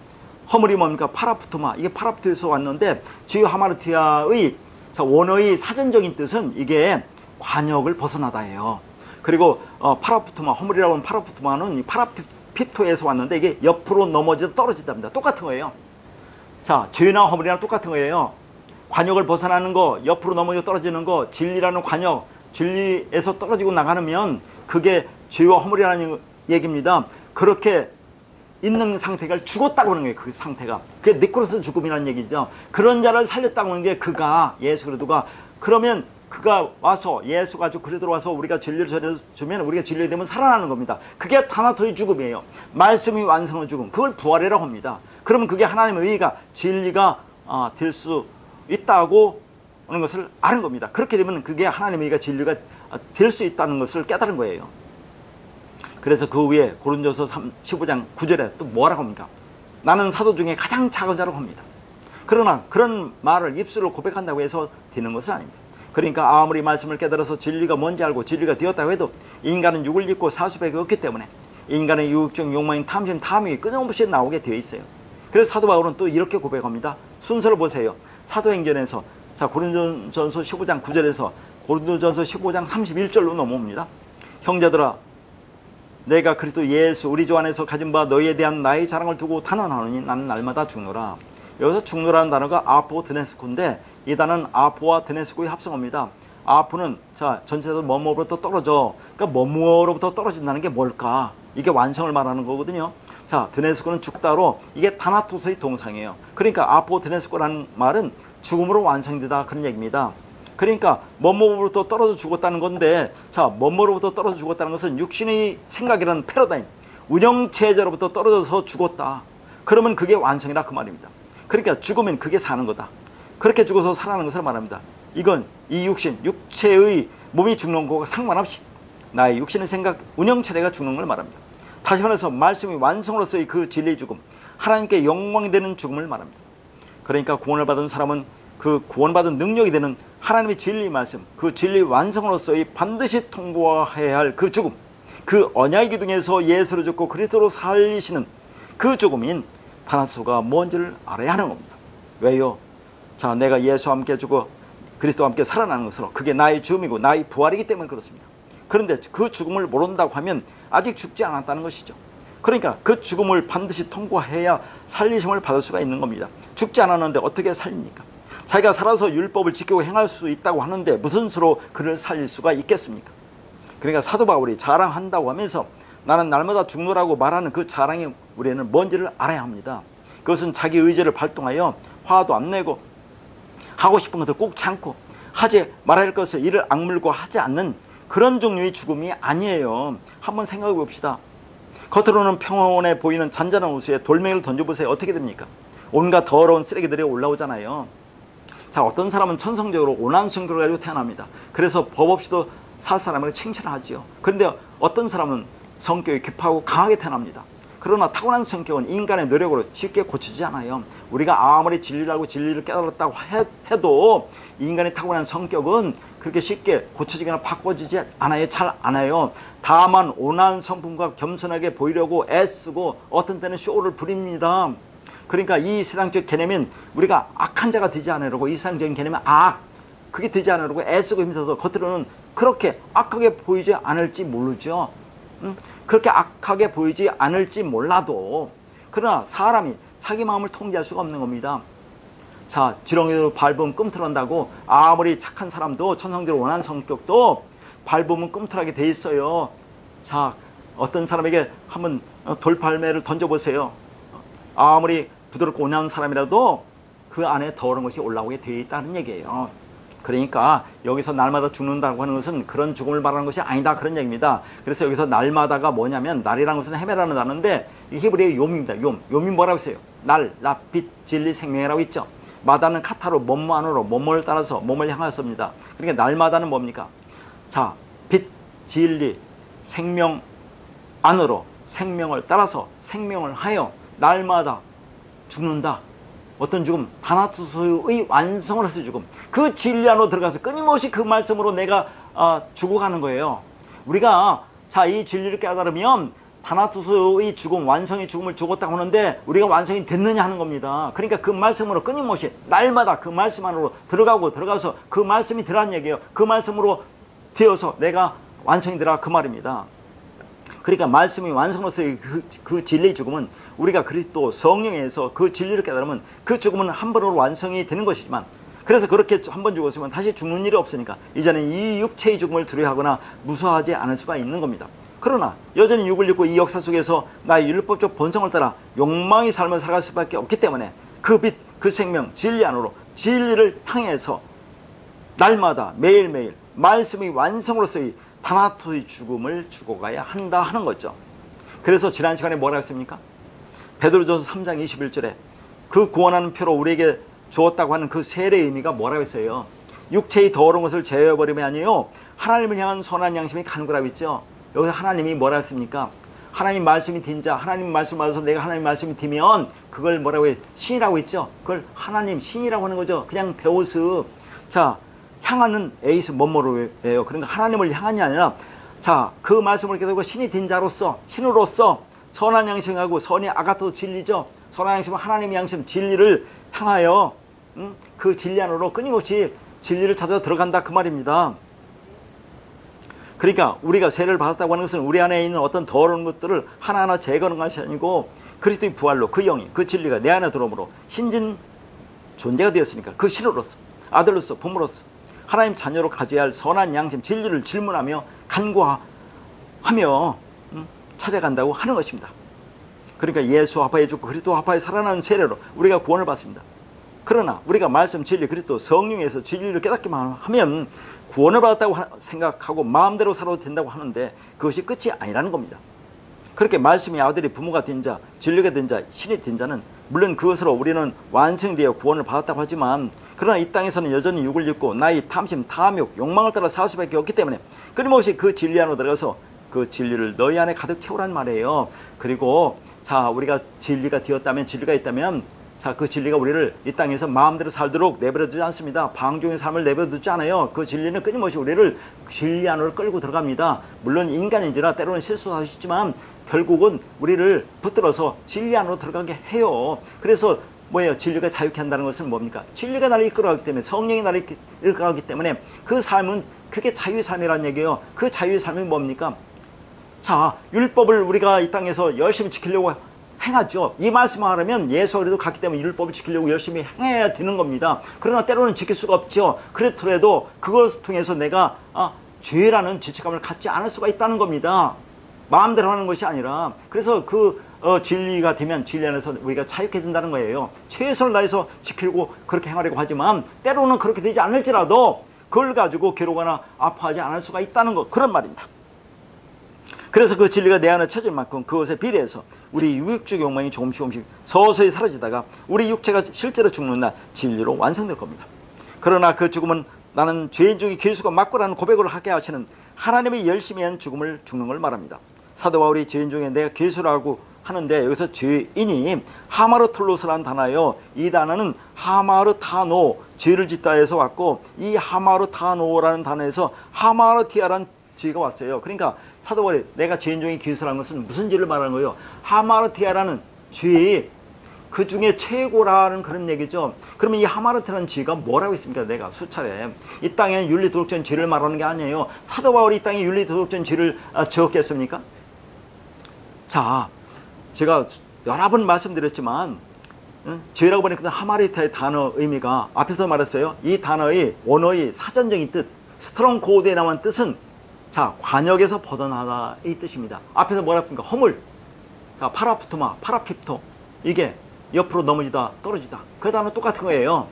허물이 뭡니까? 파라푸토마. 이게 파라푸토에서 왔는데 죄와 하마르티아의 원어의 사전적인 뜻은 이게 관역을 벗어나다예요. 그리고 파라푸토마, 허물이라고 하는 파라푸토마는 이 파라피토에서 왔는데 이게 옆으로 넘어져서 떨어진답니다. 똑같은 거예요. 자, 죄나 허물이랑 똑같은 거예요. 관역을 벗어나는 거, 옆으로 넘어져 떨어지는 거, 진리라는 관역, 진리에서 떨어지고 나가면 그게 죄와 허물이라는 얘기입니다. 그렇게 있는 상태가 죽었다고 하는 거예요. 그 상태가. 그게 니코로스 죽음이라는 얘기죠. 그런 자를 살렸다고 하는 게 그가, 예수 그리스도가. 그러면 그가 와서, 예수가 그리스도로 와서 우리가 진리를 전해주면 우리가 진리가 되면 살아나는 겁니다. 그게 타나토의 죽음이에요. 말씀이 완성의 죽음. 그걸 부활이라고 합니다. 그러면 그게 하나님의 의가, 진리가 될 수 있다고 하는 것을 아는 겁니다. 그렇게 되면 그게 하나님의 의가 진리가 될 수 있다는 것을 깨달은 거예요. 그래서 그 위에 고린도서 15장 9절에 또 뭐라고 합니까? 나는 사도 중에 가장 작은 자라고 합니다. 그러나 그런 말을 입술로 고백한다고 해서 되는 것은 아닙니다. 그러니까 아무리 말씀을 깨달아서 진리가 뭔지 알고 진리가 되었다고 해도 인간은 육을 입고 사수밖에 없기 때문에 인간의 유혹적 욕망인 탐심, 탐욕이 끊임없이 나오게 되어 있어요. 그래서 사도 바울은 또 이렇게 고백합니다. 순서를 보세요. 사도행전에서 고린도전서 15장 9절에서 고린도전서 15장 31절로 넘어옵니다. 형제들아, 내가 그리스도 예수 우리 주 안에서 가진 바 너희에 대한 나의 자랑을 두고 단언하노니 나는 날마다 죽노라. 여기서 죽노라는 단어가 아포 드네스코인데 이 단어는 아포와 드네스코의 합성어입니다. 아포는 전체적으로 뭐뭐로부터 떨어져. 그러니까 뭐뭐로부터 떨어진다는 게 뭘까? 이게 완성을 말하는 거거든요. 드네스코는 죽다로 이게 타나토스의 동상이에요. 그러니까 아포 드네스코라는 말은 죽음으로 완성되다 그런 얘기입니다. 그러니까 뭐뭐로부터 떨어져 죽었다는 건데 뭐뭐로부터 떨어져 죽었다는 것은 육신의 생각이라는 패러다임, 운영체제로부터 떨어져서 죽었다. 그러면 그게 완성이라 그 말입니다. 그러니까 죽으면 그게 사는 거다. 그렇게 죽어서 살아나는 것을 말합니다. 이건 이 육신, 육체의 몸이 죽는 것과 상관없이 나의 육신의 생각, 운영체제가 죽는 걸 말합니다. 다시 말해서 말씀이 완성으로서의 그 진리의 죽음, 하나님께 영광이 되는 죽음을 말합니다. 그러니까 구원을 받은 사람은 그 구원받은 능력이 되는 하나님의 진리 말씀, 그 진리 완성으로서의 반드시 통과해야 할 그 죽음, 그 언약의 기둥에서 예수로 죽고 그리스도로 살리시는 그 죽음인 타나토스가 뭔지를 알아야 하는 겁니다. 왜요? 내가 예수와 함께 죽어 그리스도와 함께 살아나는 것으로 그게 나의 죽음이고 나의 부활이기 때문에 그렇습니다. 그런데 그 죽음을 모른다고 하면 아직 죽지 않았다는 것이죠. 그러니까 그 죽음을 반드시 통과해야 살리심을 받을 수가 있는 겁니다. 죽지 않았는데 어떻게 살립니까? 자기가 살아서 율법을 지키고 행할 수 있다고 하는데 무슨 수로 그를 살릴 수가 있겠습니까? 그러니까 사도 바울이 자랑한다고 하면서 나는 날마다 죽노라고 말하는 그 자랑이 우리는 뭔지를 알아야 합니다. 그것은 자기 의지를 발동하여 화도 안 내고 하고 싶은 것을 꼭 참고 하지 말아야 할 것을 이를 악물고 하지 않는 그런 종류의 죽음이 아니에요. 한번 생각해 봅시다. 겉으로는 평온해 보이는 잔잔한 호수에 돌멩이를 던져보세요. 어떻게 됩니까? 온갖 더러운 쓰레기들이 올라오잖아요. 어떤 사람은 천성적으로 온화한 성격을 가지고 태어납니다. 그래서 법 없이도 살 사람에게 칭찬을 하지요. 그런데 어떤 사람은 성격이 급하고 강하게 태어납니다. 그러나 타고난 성격은 인간의 노력으로 쉽게 고치지 않아요. 우리가 아무리 진리를 알고 진리를 깨달았다고 해도 인간의 타고난 성격은 그렇게 쉽게 고쳐지거나 바꿔지지 않아요. 잘 안 해요. 다만 온화한 성품과 겸손하게 보이려고 애쓰고 어떤 때는 쇼를 부립니다. 그러니까 이 세상적 개념은 우리가 악한 자가 되지 않으려고, 이 세상적인 개념은 그게 되지 않으려고 애쓰고 힘써서 겉으로는 그렇게 악하게 보이지 않을지 모르죠. 그렇게 악하게 보이지 않을지 몰라도 그러나 사람이 자기 마음을 통제할 수가 없는 겁니다. 지렁이로 밟으면 꿈틀한다고 아무리 착한 사람도 천성적으로 원하는 성격도 밟으면 꿈틀하게 돼 있어요. 어떤 사람에게 한번 돌팔매를 던져보세요. 아무리 부드럽고 온화한 사람이라도 그 안에 더러운 것이 올라오게 되어 있다는 얘기예요. 그러니까 여기서 날마다 죽는다고 하는 것은 그런 죽음을 말하는 것이 아니다 그런 얘기입니다. 그래서 여기서 날마다가 뭐냐면 날이라는 것은 헤매라는 단어인데 이 히브리어의 욤입니다. 욤이 뭐라고 했어요? 날, 빛, 진리, 생명이라고 있죠. 마다는 카타로 뭐뭐 안으로 뭐뭐를 따라서 뭐뭐를 향하였습니다. 그러니까 날마다는 뭡니까? 빛, 진리, 생명 안으로 생명을 따라서 생명을 하여 날마다 죽는다. 어떤 죽음? 타나토스의 완성을 해서 죽음. 그 진리 안으로 들어가서 끊임없이 그 말씀으로 내가 죽어가는 거예요. 우리가 이 진리를 깨달으면 타나토스의 죽음, 완성의 죽음을 죽었다고 하는데 우리가 완성이 됐느냐 하는 겁니다. 그러니까 그 말씀으로 끊임없이 날마다 그 말씀 안으로 들어가서 그 말씀이 들어간 얘기예요. 그 말씀으로 되어서 내가 완성이 되라 그 말입니다. 그러니까 말씀이 완성으로서의 그 진리의 죽음은 우리가 그리스도 성령에서 그 진리를 깨달으면 그 죽음은 한 번으로 완성이 되는 것이지만, 그래서 그렇게 한 번 죽었으면 다시 죽는 일이 없으니까 이제는 이 육체의 죽음을 두려워하거나 무서워하지 않을 수가 있는 겁니다. 그러나 여전히 육을 입고 이 역사 속에서 나의 율법적 본성을 따라 욕망의 삶을 살아갈 수밖에 없기 때문에 그 빛, 그 생명, 진리 안으로 진리를 향해서 날마다 매일매일 말씀의 완성으로서의 타나토의 죽음을 죽어가야 한다 하는 거죠. 그래서 지난 시간에 뭐라 했습니까? 베드로전서 3장 21절에 그 구원하는 표로 우리에게 주었다고 하는 그 세례의 의미가 뭐라고 했어요? 육체의 더러운 것을 제어해버리면요 하나님을 향한 선한 양심이 가는 거라고 했죠. 여기서 하나님이 뭐라 했습니까? 하나님 말씀이 딘 자, 하나님 말씀 받아서 내가 하나님 말씀이 디면 그걸 뭐라고 해? 신이라고 했죠. 그걸 하나님 신이라고 하는 거죠. 그냥 데오스. 자, 향하는 에이스 뭐뭐로 해요. 그러니까 하나님을 향한이 아니라 자, 그 말씀을 깨닫고 신이 된 자로서 신으로서 선한 양심하고 선이 아가토 진리죠. 선한 양심은 하나님의 양심 진리를 향하여 그 진리 안으로 끊임없이 진리를 찾아 들어간다 그 말입니다. 그러니까 우리가 세례를 받았다고 하는 것은 우리 안에 있는 어떤 더러운 것들을 하나하나 제거하는 것이 아니고 그리스도의 부활로 그 영이 그 진리가 내 안에 들어오므로 신진 존재가 되었으니까 그 신으로서 아들로서 부모로서 하나님 자녀로 가져야 할 선한 양심 진리를 질문하며 간구하며 찾아간다고 하는 것입니다. 그러니까 예수 화파에 죽고 그리스도 화파에 살아나는 세례로 우리가 구원을 받습니다. 그러나 우리가 말씀 진리 그리스도 성령에서 진리를 깨닫기만 하면 구원을 받았다고 생각하고 마음대로 살아도 된다고 하는데 그것이 끝이 아니라는 겁니다. 그렇게 말씀이 아들이 부모가 된 자, 진리가 된 자, 신이 된 자는 물론 그것으로 우리는 완성되어 구원을 받았다고 하지만 그러나 이 땅에서는 여전히 육을 입고 나이, 탐심, 탐욕, 욕망을 따라 살 수밖에 없기 때문에 끊임없이 그 진리 안으로 들어가서 그 진리를 너희 안에 가득 채우란 말이에요. 그리고 자, 우리가 진리가 되었다면 진리가 있다면 자, 그 진리가 우리를 이 땅에서 마음대로 살도록 내버려두지 않습니다. 방종의 삶을 내버려두지 않아요. 그 진리는 끊임없이 우리를 진리 안으로 끌고 들어갑니다. 물론 인간인지라 때로는 실수할 수 있지만 결국은 우리를 붙들어서 진리 안으로 들어가게 해요. 그래서 뭐예요? 진리가 자유케 한다는 것은 뭡니까? 진리가 나를 이끌어가기 때문에 성령이 나를 이끌어가기 때문에 그 삶은 그게 자유의 삶이라는 얘기예요. 그 자유의 삶이 뭡니까? 자, 율법을 우리가 이 땅에서 열심히 지키려고 행하죠. 이 말씀을 하려면 예수 그리스도 갔기 때문에 율법을 지키려고 열심히 행해야 되는 겁니다. 그러나 때로는 지킬 수가 없죠. 그렇더라도 그것을 통해서 내가 죄라는 죄책감을 갖지 않을 수가 있다는 겁니다. 마음대로 하는 것이 아니라. 그래서 그 진리가 되면 진리 안에서 우리가 자유케 된다는 거예요. 최선을 다해서 지키려고 그렇게 행하려고 하지만 때로는 그렇게 되지 않을지라도 그걸 가지고 괴로워하거나 아파하지 않을 수가 있다는 것, 그런 말입니다. 그래서 그 진리가 내 안에 쳐질 만큼 그것에 비례해서 우리 육적 욕망이 조금씩 서서히 사라지다가 우리 육체가 실제로 죽는 날 진리로 완성될 겁니다. 그러나 그 죽음은 나는 죄인 중에 괴수가 맞고라는 고백을 하게 하시는 하나님의 열심히 한 죽음을 죽는 걸 말합니다. 사도 바울이 죄인 중에 내가 괴수라고 하는데 여기서 죄인이 하마르톨로스라는 단어예요. 이 단어는 하마르타노, 죄를 짓다에서 왔고 이 하마르타노라는 단어에서 하마르티아라는 죄가 왔어요. 그러니까 사도 바울이 내가 죄인 중에 괴수라는 것은 무슨 죄를 말하는 거예요? 하마르티아라는 죄, 그 중에 최고라는 그런 얘기죠. 그러면 이 하마르티아라는 죄가 뭐라고 했습니까? 내가 수차례 이 땅에 윤리도덕적인 죄를 말하는 게 아니에요. 사도 바울이 이 땅에 윤리도덕적인 죄를 지었겠습니까? 자, 제가 여러 번 말씀드렸지만 죄라고 보니까 하마르티아의 단어 의미가 앞에서 말했어요. 이 단어의 원어의 사전적인 뜻, 스트롱 코드에 나온 뜻은 자, 관역에서 벗어나다 이 뜻입니다. 앞에서 뭐라 했습니까? 허물. 자, 파라푸토마, 파라핍토. 이게 옆으로 넘어지다, 떨어지다. 그 단어 똑같은 거예요.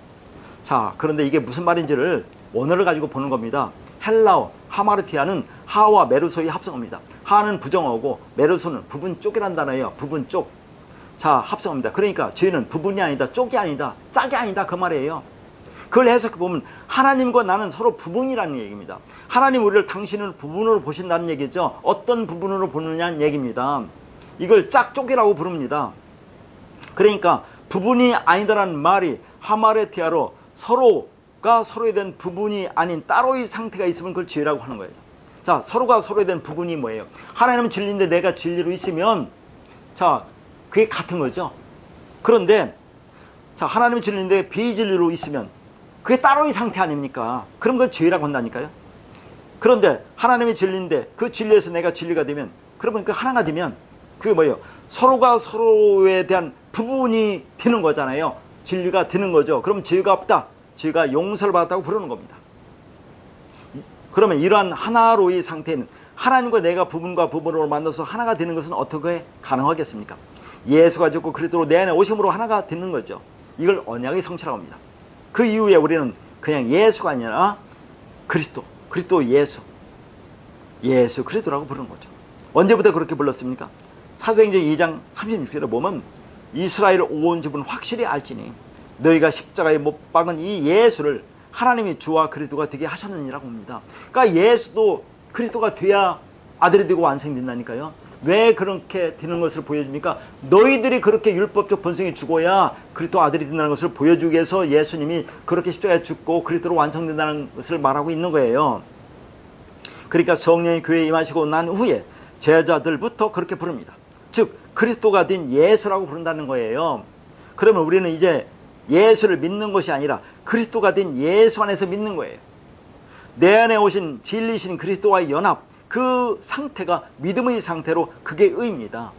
자, 그런데 이게 무슨 말인지를 원어를 가지고 보는 겁니다. 헬라어, 하마르티아는 하와 메르소의 합성어입니다. 하는 부정어고 메르소는 부분 쪽이라는 단어예요. 부분 쪽. 자, 합성어입니다. 그러니까 죄는 부분이 아니다, 쪽이 아니다, 짝이 아니다 그 말이에요. 그걸 해석해보면 하나님과 나는 서로 부분이라는 얘기입니다. 하나님 우리를 당신을 부분으로 보신다는 얘기죠. 어떤 부분으로 보느냐는 얘기입니다. 이걸 짝쪽이라고 부릅니다. 그러니까 부분이 아니다라는 말이 하마르티아로 서로가 서로에 대한 부분이 아닌 따로의 상태가 있으면 그걸 죄라고 하는 거예요. 자, 서로가 서로에 대한 부분이 뭐예요? 하나님은 진리인데 내가 진리로 있으면 자, 그게 같은 거죠. 그런데 자, 하나님은 진리인데 비진리로 있으면 그게 따로의 상태 아닙니까? 그럼 그걸 죄라고 한다니까요. 그런데 하나님의 진리인데 그 진리에서 내가 진리가 되면 그러면 그 하나가 되면 그게 뭐예요? 서로가 서로에 대한 부분이 되는 거잖아요. 진리가 되는 거죠. 그럼 죄가 없다. 죄가 용서를 받았다고 부르는 겁니다. 그러면 이러한 하나로의 상태는 하나님과 내가 부분과 부분으로 만나서 하나가 되는 것은 어떻게 가능하겠습니까? 예수가 죽고 그리스도로 내 안에 오심으로 하나가 되는 거죠. 이걸 언약의 성취라고 합니다. 그 이후에 우리는 그냥 예수가 아니라 그리스도 예수 그리스도라고 부르는 거죠. 언제부터 그렇게 불렀습니까? 사도행전 2장 36절에 보면 이스라엘 온 집은 확실히 알지니 너희가 십자가에 못 박은 이 예수를 하나님이 주와 그리스도가 되게 하셨느니라고 봅니다. 그러니까 예수도 그리스도가 돼야 아들이 되고 완성된다니까요. 왜 그렇게 되는 것을 보여줍니까? 너희들이 그렇게 율법적 본성이 죽어야 그리스도 아들이 된다는 것을 보여주기 위해서 예수님이 그렇게 십자가에 죽고 그리스도로 완성된다는 것을 말하고 있는 거예요. 그러니까 성령이 교회에 임하시고 난 후에 제자들부터 그렇게 부릅니다. 즉 그리스도가 된 예수라고 부른다는 거예요. 그러면 우리는 이제 예수를 믿는 것이 아니라 그리스도가 된 예수 안에서 믿는 거예요. 내 안에 오신 진리신 그리스도와의 연합, 그 상태가 믿음의 상태로 그게 의입니다.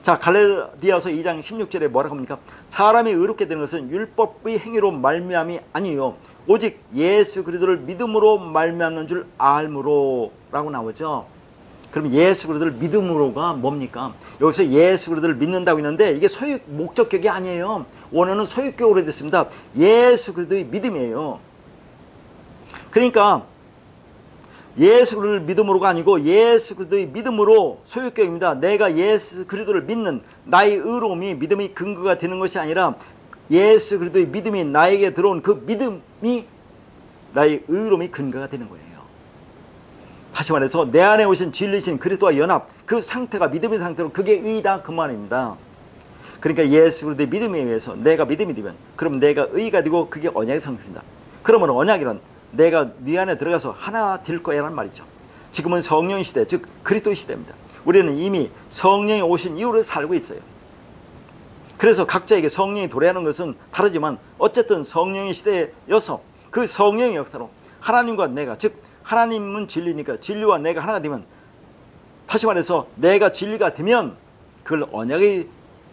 자, 갈라디아서 2장 16절에 뭐라고 합니까? 사람이 의롭게 되는 것은 율법의 행위로 말미암이 아니요 오직 예수 그리스도를 믿음으로 말미암는 줄 알므로 라고 나오죠. 그럼 예수 그리스도를 믿음으로가 뭡니까? 여기서 예수 그리스도를 믿는다고 했는데 이게 소유 목적격이 아니에요. 원어는 소유격으로 됐습니다. 예수 그리스도의 믿음이에요. 그러니까 예수 그리스도를 믿음으로가 아니고 예수 그리스도의 믿음으로 소유격입니다. 내가 예수 그리스도를 믿는 나의 의로움이 믿음의 근거가 되는 것이 아니라 예수 그리스도의 믿음이 나에게 들어온 그 믿음이 나의 의로움의 근거가 되는 거예요. 다시 말해서 내 안에 오신 진리신 그리스도와 연합, 그 상태가 믿음의 상태로 그게 의다 그 말입니다. 그러니까 예수 그리스도의 믿음에 의해서 내가 믿음이 되면 그럼 내가 의가 되고 그게 언약의 성취입니다. 그러면 언약이란 내가 네 안에 들어가서 하나 될 거야 라는 말이죠. 지금은 성령 시대, 즉 그리스도의 시대입니다. 우리는 이미 성령이 오신 이후로 살고 있어요. 그래서 각자에게 성령이 도래하는 것은 다르지만 어쨌든 성령의 시대여서 그 성령의 역사로 하나님과 내가, 즉 하나님은 진리니까 진리와 내가 하나가 되면, 다시 말해서 내가 진리가 되면 그걸 언약의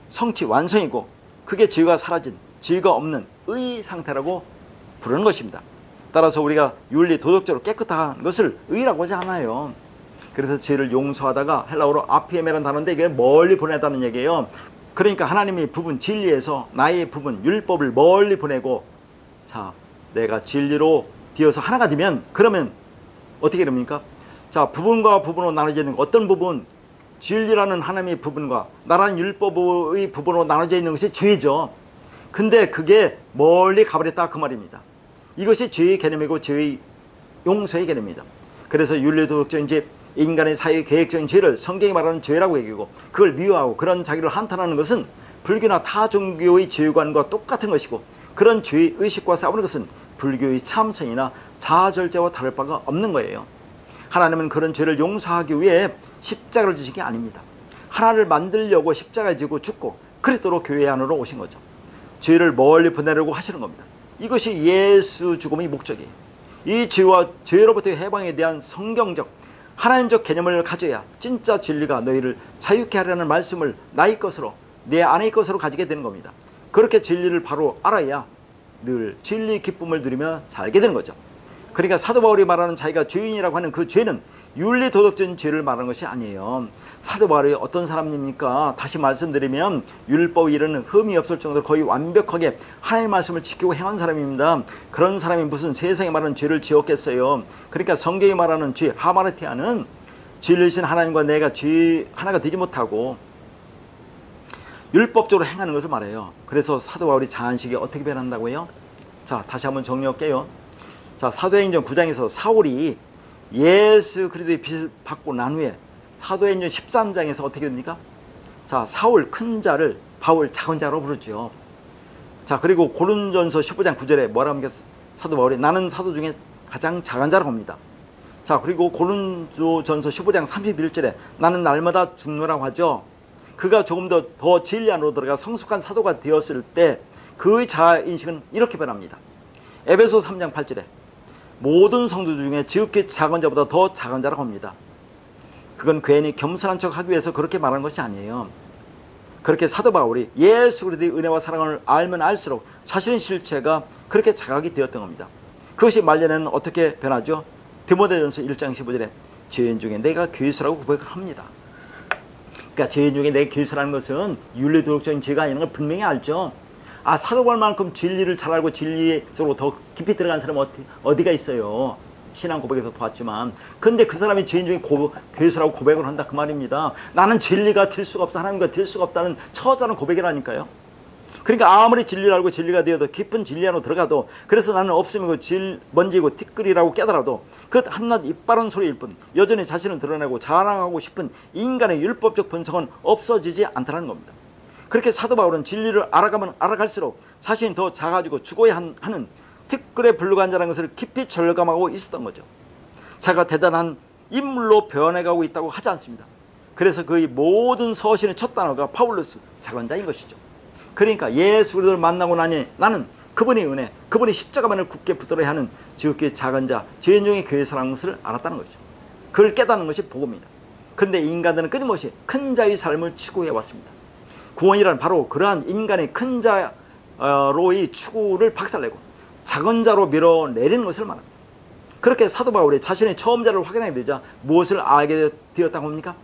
성취 완성이고 그게 죄가 사라진, 죄가 없는 의 상태라고 부르는 것입니다. 따라서 우리가 윤리 도덕적으로 깨끗한 것을 의라고 하지 않아요. 그래서 죄를 용서하다가 헬라어로 아피에메라는 단어인데 이게 멀리 보내다는 얘기예요. 그러니까 하나님이 부분 진리에서 나의 부분 율법을 멀리 보내고, 자 내가 진리로 되어서 하나가 되면 그러면 어떻게 됩니까? 자, 부분과 부분으로 나눠져 있는 것, 어떤 부분, 진리라는 하나님의 부분과 나라는 율법의 부분으로 나눠져 있는 것이 죄죠. 근데 그게 멀리 가버렸다 그 말입니다. 이것이 죄의 개념이고 죄의 용서의 개념입니다. 그래서 윤리도덕적인 죄, 인간의 사회 계획적인 죄를 성경이 말하는 죄라고 얘기하고 그걸 미워하고 그런 자기를 한탄하는 것은 불교나 타 종교의 죄관과 똑같은 것이고, 그런 죄의식과 싸우는 것은 불교의 참선이나 자아절제와 다를 바가 없는 거예요. 하나님은 그런 죄를 용서하기 위해 십자가를 지신 게 아닙니다. 하나를 만들려고 십자가에 지고 죽고 그리스도로 교회 안으로 오신 거죠. 죄를 멀리 보내려고 하시는 겁니다. 이것이 예수 죽음의 목적이에요. 이 죄와 죄로부터의 해방에 대한 성경적 하나님적 개념을 가져야 진짜 진리가 너희를 자유케 하려는 말씀을 나의 것으로, 내 안의 것으로 가지게 되는 겁니다. 그렇게 진리를 바로 알아야 늘 진리의 기쁨을 누리며 살게 되는 거죠. 그러니까 사도 바울이 말하는 자기가 죄인이라고 하는 그 죄는 윤리 도덕적인 죄를 말하는 것이 아니에요. 사도 바울이 어떤 사람입니까? 다시 말씀드리면 율법에 이르는 흠이 없을 정도로 거의 완벽하게 하나님의 말씀을 지키고 행한 사람입니다. 그런 사람이 무슨 세상에 말하는 죄를 지었겠어요. 그러니까 성경이 말하는 죄, 하마르티아는 진리신 하나님과 내가 죄 하나가 되지 못하고 율법적으로 행하는 것을 말해요. 그래서 사도 바울이 자한식이 어떻게 변한다고 해요? 자, 다시 한번 정리할게요. 자, 사도행전 9장에서 사울이 예수 그리스도의 빛을 받고 난 후에 사도행전 13장에서 어떻게 됩니까? 자, 사울 큰 자를 바울 작은 자로 부르죠. 자, 그리고 고린전서 15장 9절에 뭐라 합니까? 사도 바울이 나는 사도 중에 가장 작은 자라고 합니다. 자, 그리고 고린도전서 15장 31절에 나는 날마다 죽노라고 하죠. 그가 조금 더 진리 안으로 들어가 성숙한 사도가 되었을 때 그의 자아인식은 이렇게 변합니다. 에베소 3장 8절에 모든 성도 중에 지극히 작은 자보다 더 작은 자라고 합니다. 그건 괜히 겸손한 척 하기 위해서 그렇게 말하는 것이 아니에요. 그렇게 사도 바울이 예수 그리스도의 은혜와 사랑을 알면 알수록 자신의 실체가 그렇게 자각이 되었던 겁니다. 그것이 말년에는 어떻게 변하죠? 디모데전서 1장 15절에 죄인 중에 내가 괴수라고 고백을 합니다. 그러니까 죄인 중에 내가 괴수라는 것은 윤리도덕적인 죄가 아니라는 걸 분명히 알죠. 아, 사도 바울만큼 진리를 잘 알고 진리 속으로 더 깊이 들어간 사람은 어디가 있어요? 신앙 고백에서 봤지만. 근데 그 사람이 죄인 중에 괴수라고 고백을 한다 그 말입니다. 나는 진리가 될 수가 없어, 하나님과 될 수가 없다는 처절한 고백이라니까요. 그러니까 아무리 진리를 알고 진리가 되어도 깊은 진리 안으로 들어가도, 그래서 나는 없음이고 먼지고 티끌이라고 깨달아도 그 한낱 이빠른 소리일 뿐 여전히 자신을 드러내고 자랑하고 싶은 인간의 율법적 본성은 없어지지 않다는 겁니다. 그렇게 사도 바울은 진리를 알아가면 알아갈수록 자신이 더 작아지고 죽어야 하는 티끌에 불과한자라는 것을 깊이 절감하고 있었던 거죠. 자가 대단한 인물로 변해가고 있다고 하지 않습니다. 그래서 그의 모든 서신의 첫 단어가 파울루스, 작은 자인 것이죠. 그러니까 예수 그리스도를 만나고 나니 나는 그분의 은혜, 그분이 십자가만을 굳게 붙들어야 하는 지극히 작은 자, 죄인 중에 교회사라는 것을 알았다는 거죠. 그걸 깨닫는 것이 복음입니다. 그런데 인간들은 끊임없이 큰 자의 삶을 추구해왔습니다. 구원이란 바로 그러한 인간의 큰 자로의 추구를 박살내고 작은 자로 밀어내리는 것을 말합니다. 그렇게 사도 바울이 자신의 처음자를 확인하게 되자 무엇을 알게 되었다고 합니까?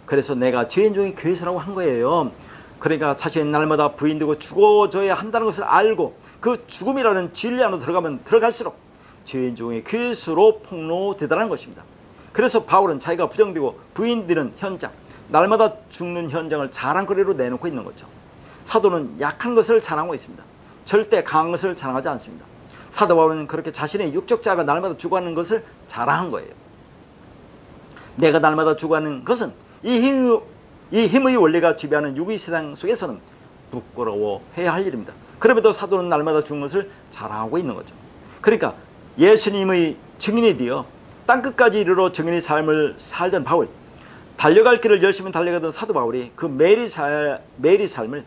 그래서 내가 죄인 중에 교회사라고 한 거예요. 그러니까 자신이 날마다 부인되고 죽어져야 한다는 것을 알고 그 죽음이라는 진리 안으로 들어가면 들어갈수록 죄인 중에 괴수로 폭로되다는 것입니다. 그래서 바울은 자기가 부정되고 부인되는 현장, 날마다 죽는 현장을 자랑거리로 내놓고 있는 거죠. 사도는 약한 것을 자랑하고 있습니다. 절대 강한 것을 자랑하지 않습니다. 사도 바울은 그렇게 자신의 육적 자가 날마다 죽어가는 것을 자랑한 거예요. 내가 날마다 죽어가는 것은 이 힘의 원리가 지배하는 육의 세상 속에서는 부끄러워해야 할 일입니다. 그럼에도 사도는 날마다 죽는 것을 자랑하고 있는 거죠. 그러니까 예수님의 증인이 되어 땅끝까지 이르러 증인의 삶을 살던 바울, 달려갈 길을 열심히 달려가던 사도 바울이 그 매일의 삶을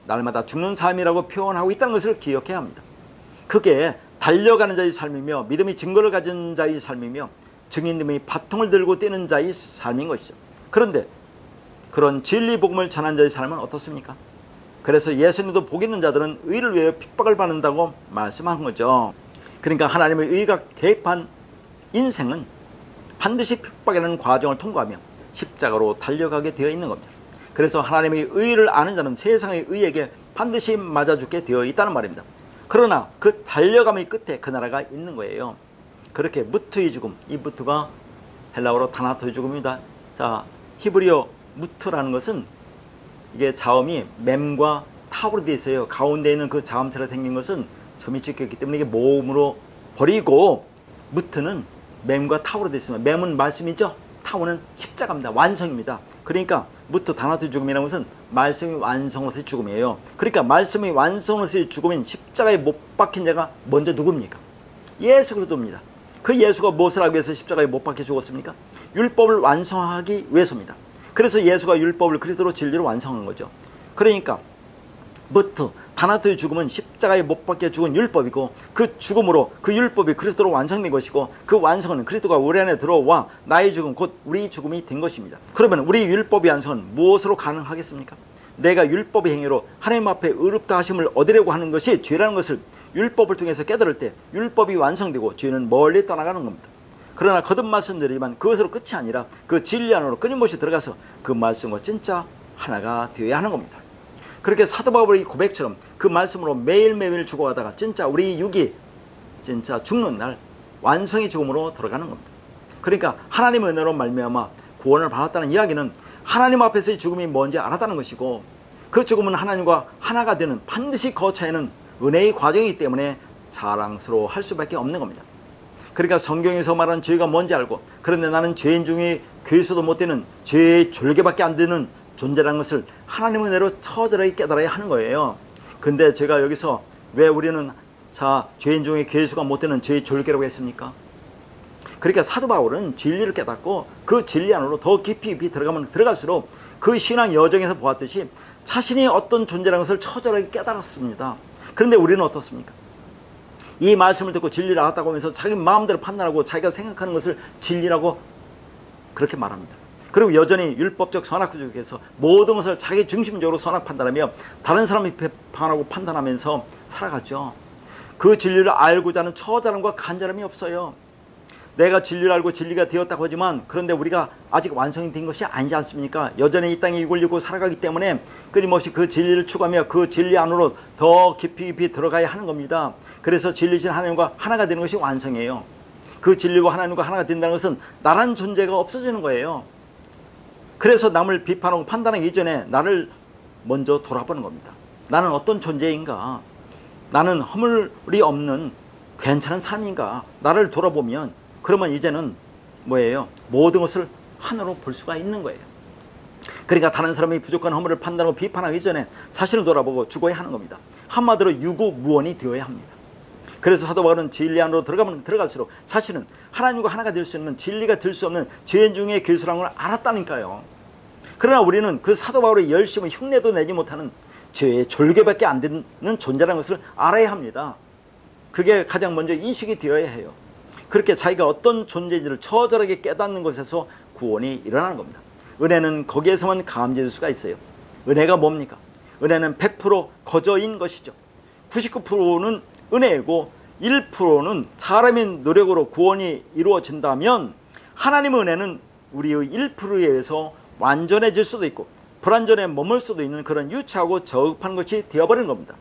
날마다 죽는 삶이라고 표현하고 있다는 것을 기억해야 합니다. 그게 달려가는 자의 삶이며 믿음의 증거를 가진 자의 삶이며 증인님의 바통을 들고 뛰는 자의 삶인 것이죠. 그런데 그런 진리 복음을 전한 자의 삶은 어떻습니까? 그래서 예수님도 복 있는 자들은 의를 위하여 핍박을 받는다고 말씀한 거죠. 그러니까 하나님의 의가 개입한 인생은 반드시 핍박이라는 과정을 통과하며 십자가로 달려가게 되어 있는 겁니다. 그래서 하나님의 의를 아는 자는 세상의 의에게 반드시 맞아 죽게 되어 있다는 말입니다. 그러나 그 달려감의 끝에 그 나라가 있는 거예요. 그렇게 무트의 죽음, 이 무트가 헬라어로 다나토의 죽음입니다. 자, 히브리어 무트라는 것은 이게 자음이 mem과 탑으로 되어 있어요. 가운데 있는 그 자음처럼 생긴 것은 점이 찍혔기 때문에 이게 모음으로 버리고, 무트는 mem과 탑으로 되어 있습니다. mem은 말씀이죠. 탑은 십자가입니다. 완성입니다. 그러니까 무트 다나토의 죽음이라는 것은 말씀이 완성으로서의 죽음이에요. 그러니까 말씀이 완성으로서의 죽음인 십자가에 못 박힌 자가 먼저 누굽니까? 예수 그리스도입니다. 그 예수가 무엇을 하기 위해서 십자가에 못 박혀 죽었습니까? 율법을 완성하기 위해서입니다. 그래서 예수가 율법을 그리스도로 진리로 완성한 거죠. 그러니까 무트, 다나토의 죽음은 십자가에 못 박혀 죽은 율법이고, 그 죽음으로 그 율법이 그리스도로 완성된 것이고, 그 완성은 그리스도가 우리 안에 들어와 나의 죽음, 곧 우리 죽음이 된 것입니다. 그러면 우리 율법의 완성은 무엇으로 가능하겠습니까? 내가 율법의 행위로 하나님 앞에 의롭다 하심을 얻으려고 하는 것이 죄라는 것을 율법을 통해서 깨달을 때 율법이 완성되고 죄는 멀리 떠나가는 겁니다. 그러나 거듭 말씀드리지만 그것으로 끝이 아니라 그 진리 안으로 끊임없이 들어가서 그 말씀과 진짜 하나가 되어야 하는 겁니다. 그렇게 사도 바울의 고백처럼 그 말씀으로 매일매일 죽어가다가 진짜 우리 육이 진짜 죽는 날 완성의 죽음으로 들어가는 겁니다. 그러니까 하나님의 은혜로 말미암아 구원을 받았다는 이야기는 하나님 앞에서의 죽음이 뭔지 알았다는 것이고, 그 죽음은 하나님과 하나가 되는 반드시 거쳐야 하는 은혜의 과정이기 때문에 자랑스러워 할 수밖에 없는 겁니다. 그러니까 성경에서 말하는 죄가 뭔지 알고, 그런데 나는 죄인 중에 괴수도 못 되는 죄의 졸개밖에 안 되는 존재라는 것을 하나님의 은혜로 처절하게 깨달아야 하는 거예요. 근데 제가 여기서 왜 우리는 죄인 중에 괴수가 못 되는 죄의 졸개라고 했습니까? 그러니까 사도 바울은 진리를 깨닫고 그 진리 안으로 더 깊이 들어가면 들어갈수록 그 신앙 여정에서 보았듯이 자신이 어떤 존재라는 것을 처절하게 깨달았습니다. 그런데 우리는 어떻습니까? 이 말씀을 듣고 진리를 알았다고 하면서 자기 마음대로 판단하고 자기가 생각하는 것을 진리라고 그렇게 말합니다. 그리고 여전히 율법적 선악구조에서 모든 것을 자기 중심적으로 선악 판단하며 다른 사람이 비판하고 판단하면서 살아가죠. 그 진리를 알고자 하는 처절함과 간절함이 없어요. 내가 진리를 알고 진리가 되었다고 하지만, 그런데 우리가 아직 완성이 된 것이 아니지 않습니까? 여전히 이 땅에 이걸 입고 살아가기 때문에 끊임없이 그 진리를 추구하며 그 진리 안으로 더 깊이 들어가야 하는 겁니다. 그래서 진리신 하나님과 하나가 되는 것이 완성이에요. 그 진리고 하나님과 하나가 된다는 것은 나란 존재가 없어지는 거예요. 그래서 남을 비판하고 판단하기 이전에 나를 먼저 돌아보는 겁니다. 나는 어떤 존재인가? 나는 허물이 없는 괜찮은 삶인가? 나를 돌아보면 그러면 이제는 뭐예요? 모든 것을 하나로 볼 수가 있는 거예요. 그러니까 다른 사람이 부족한 허물을 판단하고 비판하기 전에 자신을 돌아보고 죽어야 하는 겁니다. 한마디로 유구무원이 되어야 합니다. 그래서 사도 바울은 진리 안으로 들어가면 들어갈수록 자신은 하나님과 하나가 될 수 있는, 진리가 될 수 없는 죄인 중에 괴수라는 걸 알았다니까요. 그러나 우리는 그 사도 바울의 열심을 흉내도 내지 못하는 죄의 졸개밖에 안 되는 존재라는 것을 알아야 합니다. 그게 가장 먼저 인식이 되어야 해요. 그렇게 자기가 어떤 존재인지를 처절하게 깨닫는 것에서 구원이 일어나는 겁니다. 은혜는 거기에서만 감지될 수가 있어요. 은혜가 뭡니까? 은혜는 100% 거저인 것이죠. 99%는 은혜이고 1%는 사람의 노력으로 구원이 이루어진다면 하나님의 은혜는 우리의 1%에 의해서 완전해질 수도 있고 불완전에 머물 수도 있는 그런 유치하고 저급한 것이 되어버리는 겁니다.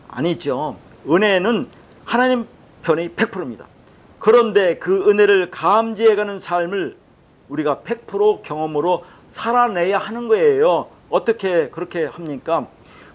아니죠. 은혜는 하나님 편이 100%입니다. 그런데 그 은혜를 감지해가는 삶을 우리가 100% 경험으로 살아내야 하는 거예요. 어떻게 그렇게 합니까?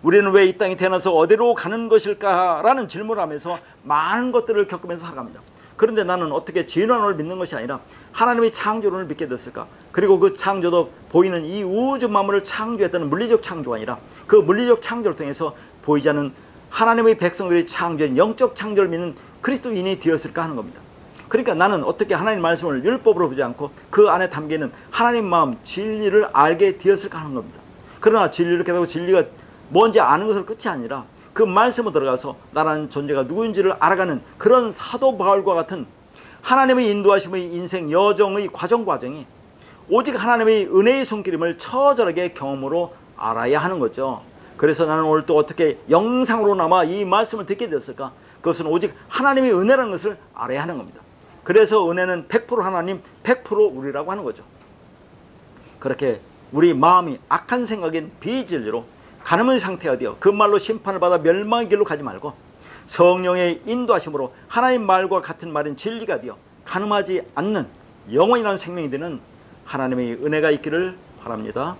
우리는 왜 이 땅에 태어나서 어디로 가는 것일까라는 질문을 하면서 많은 것들을 겪으면서 살아갑니다. 그런데 나는 어떻게 진화론을 믿는 것이 아니라 하나님의 창조론을 믿게 됐을까? 그리고 그 창조도 보이는 이 우주 만물을 창조했다는 물리적 창조가 아니라 그 물리적 창조를 통해서 보이지 않는 하나님의 백성들이 창조한 영적 창조를 믿는 그리스도인이 되었을까 하는 겁니다. 그러니까 나는 어떻게 하나님 말씀을 율법으로 보지 않고 그 안에 담기는 하나님 마음 진리를 알게 되었을까 하는 겁니다. 그러나 진리를 깨닫고 진리가 뭔지 아는 것으로 끝이 아니라 그 말씀으로 들어가서 나라는 존재가 누구인지를 알아가는 그런 사도 바울과 같은 하나님의 인도하심의 인생 여정의 과정이 오직 하나님의 은혜의 손길임을 처절하게 경험으로 알아야 하는 거죠. 그래서 나는 오늘 또 어떻게 영상으로나마 이 말씀을 듣게 되었을까? 그것은 오직 하나님의 은혜라는 것을 알아야 하는 겁니다. 그래서 은혜는 100% 하나님, 100% 우리라고 하는 거죠. 그렇게 우리 마음이 악한 생각인 비진리로 가늠의 상태가 되어 그 말로 심판을 받아 멸망의 길로 가지 말고 성령의 인도하심으로 하나님 말과 같은 말인 진리가 되어 가늠하지 않는 영원이라는 생명이 되는 하나님의 은혜가 있기를 바랍니다.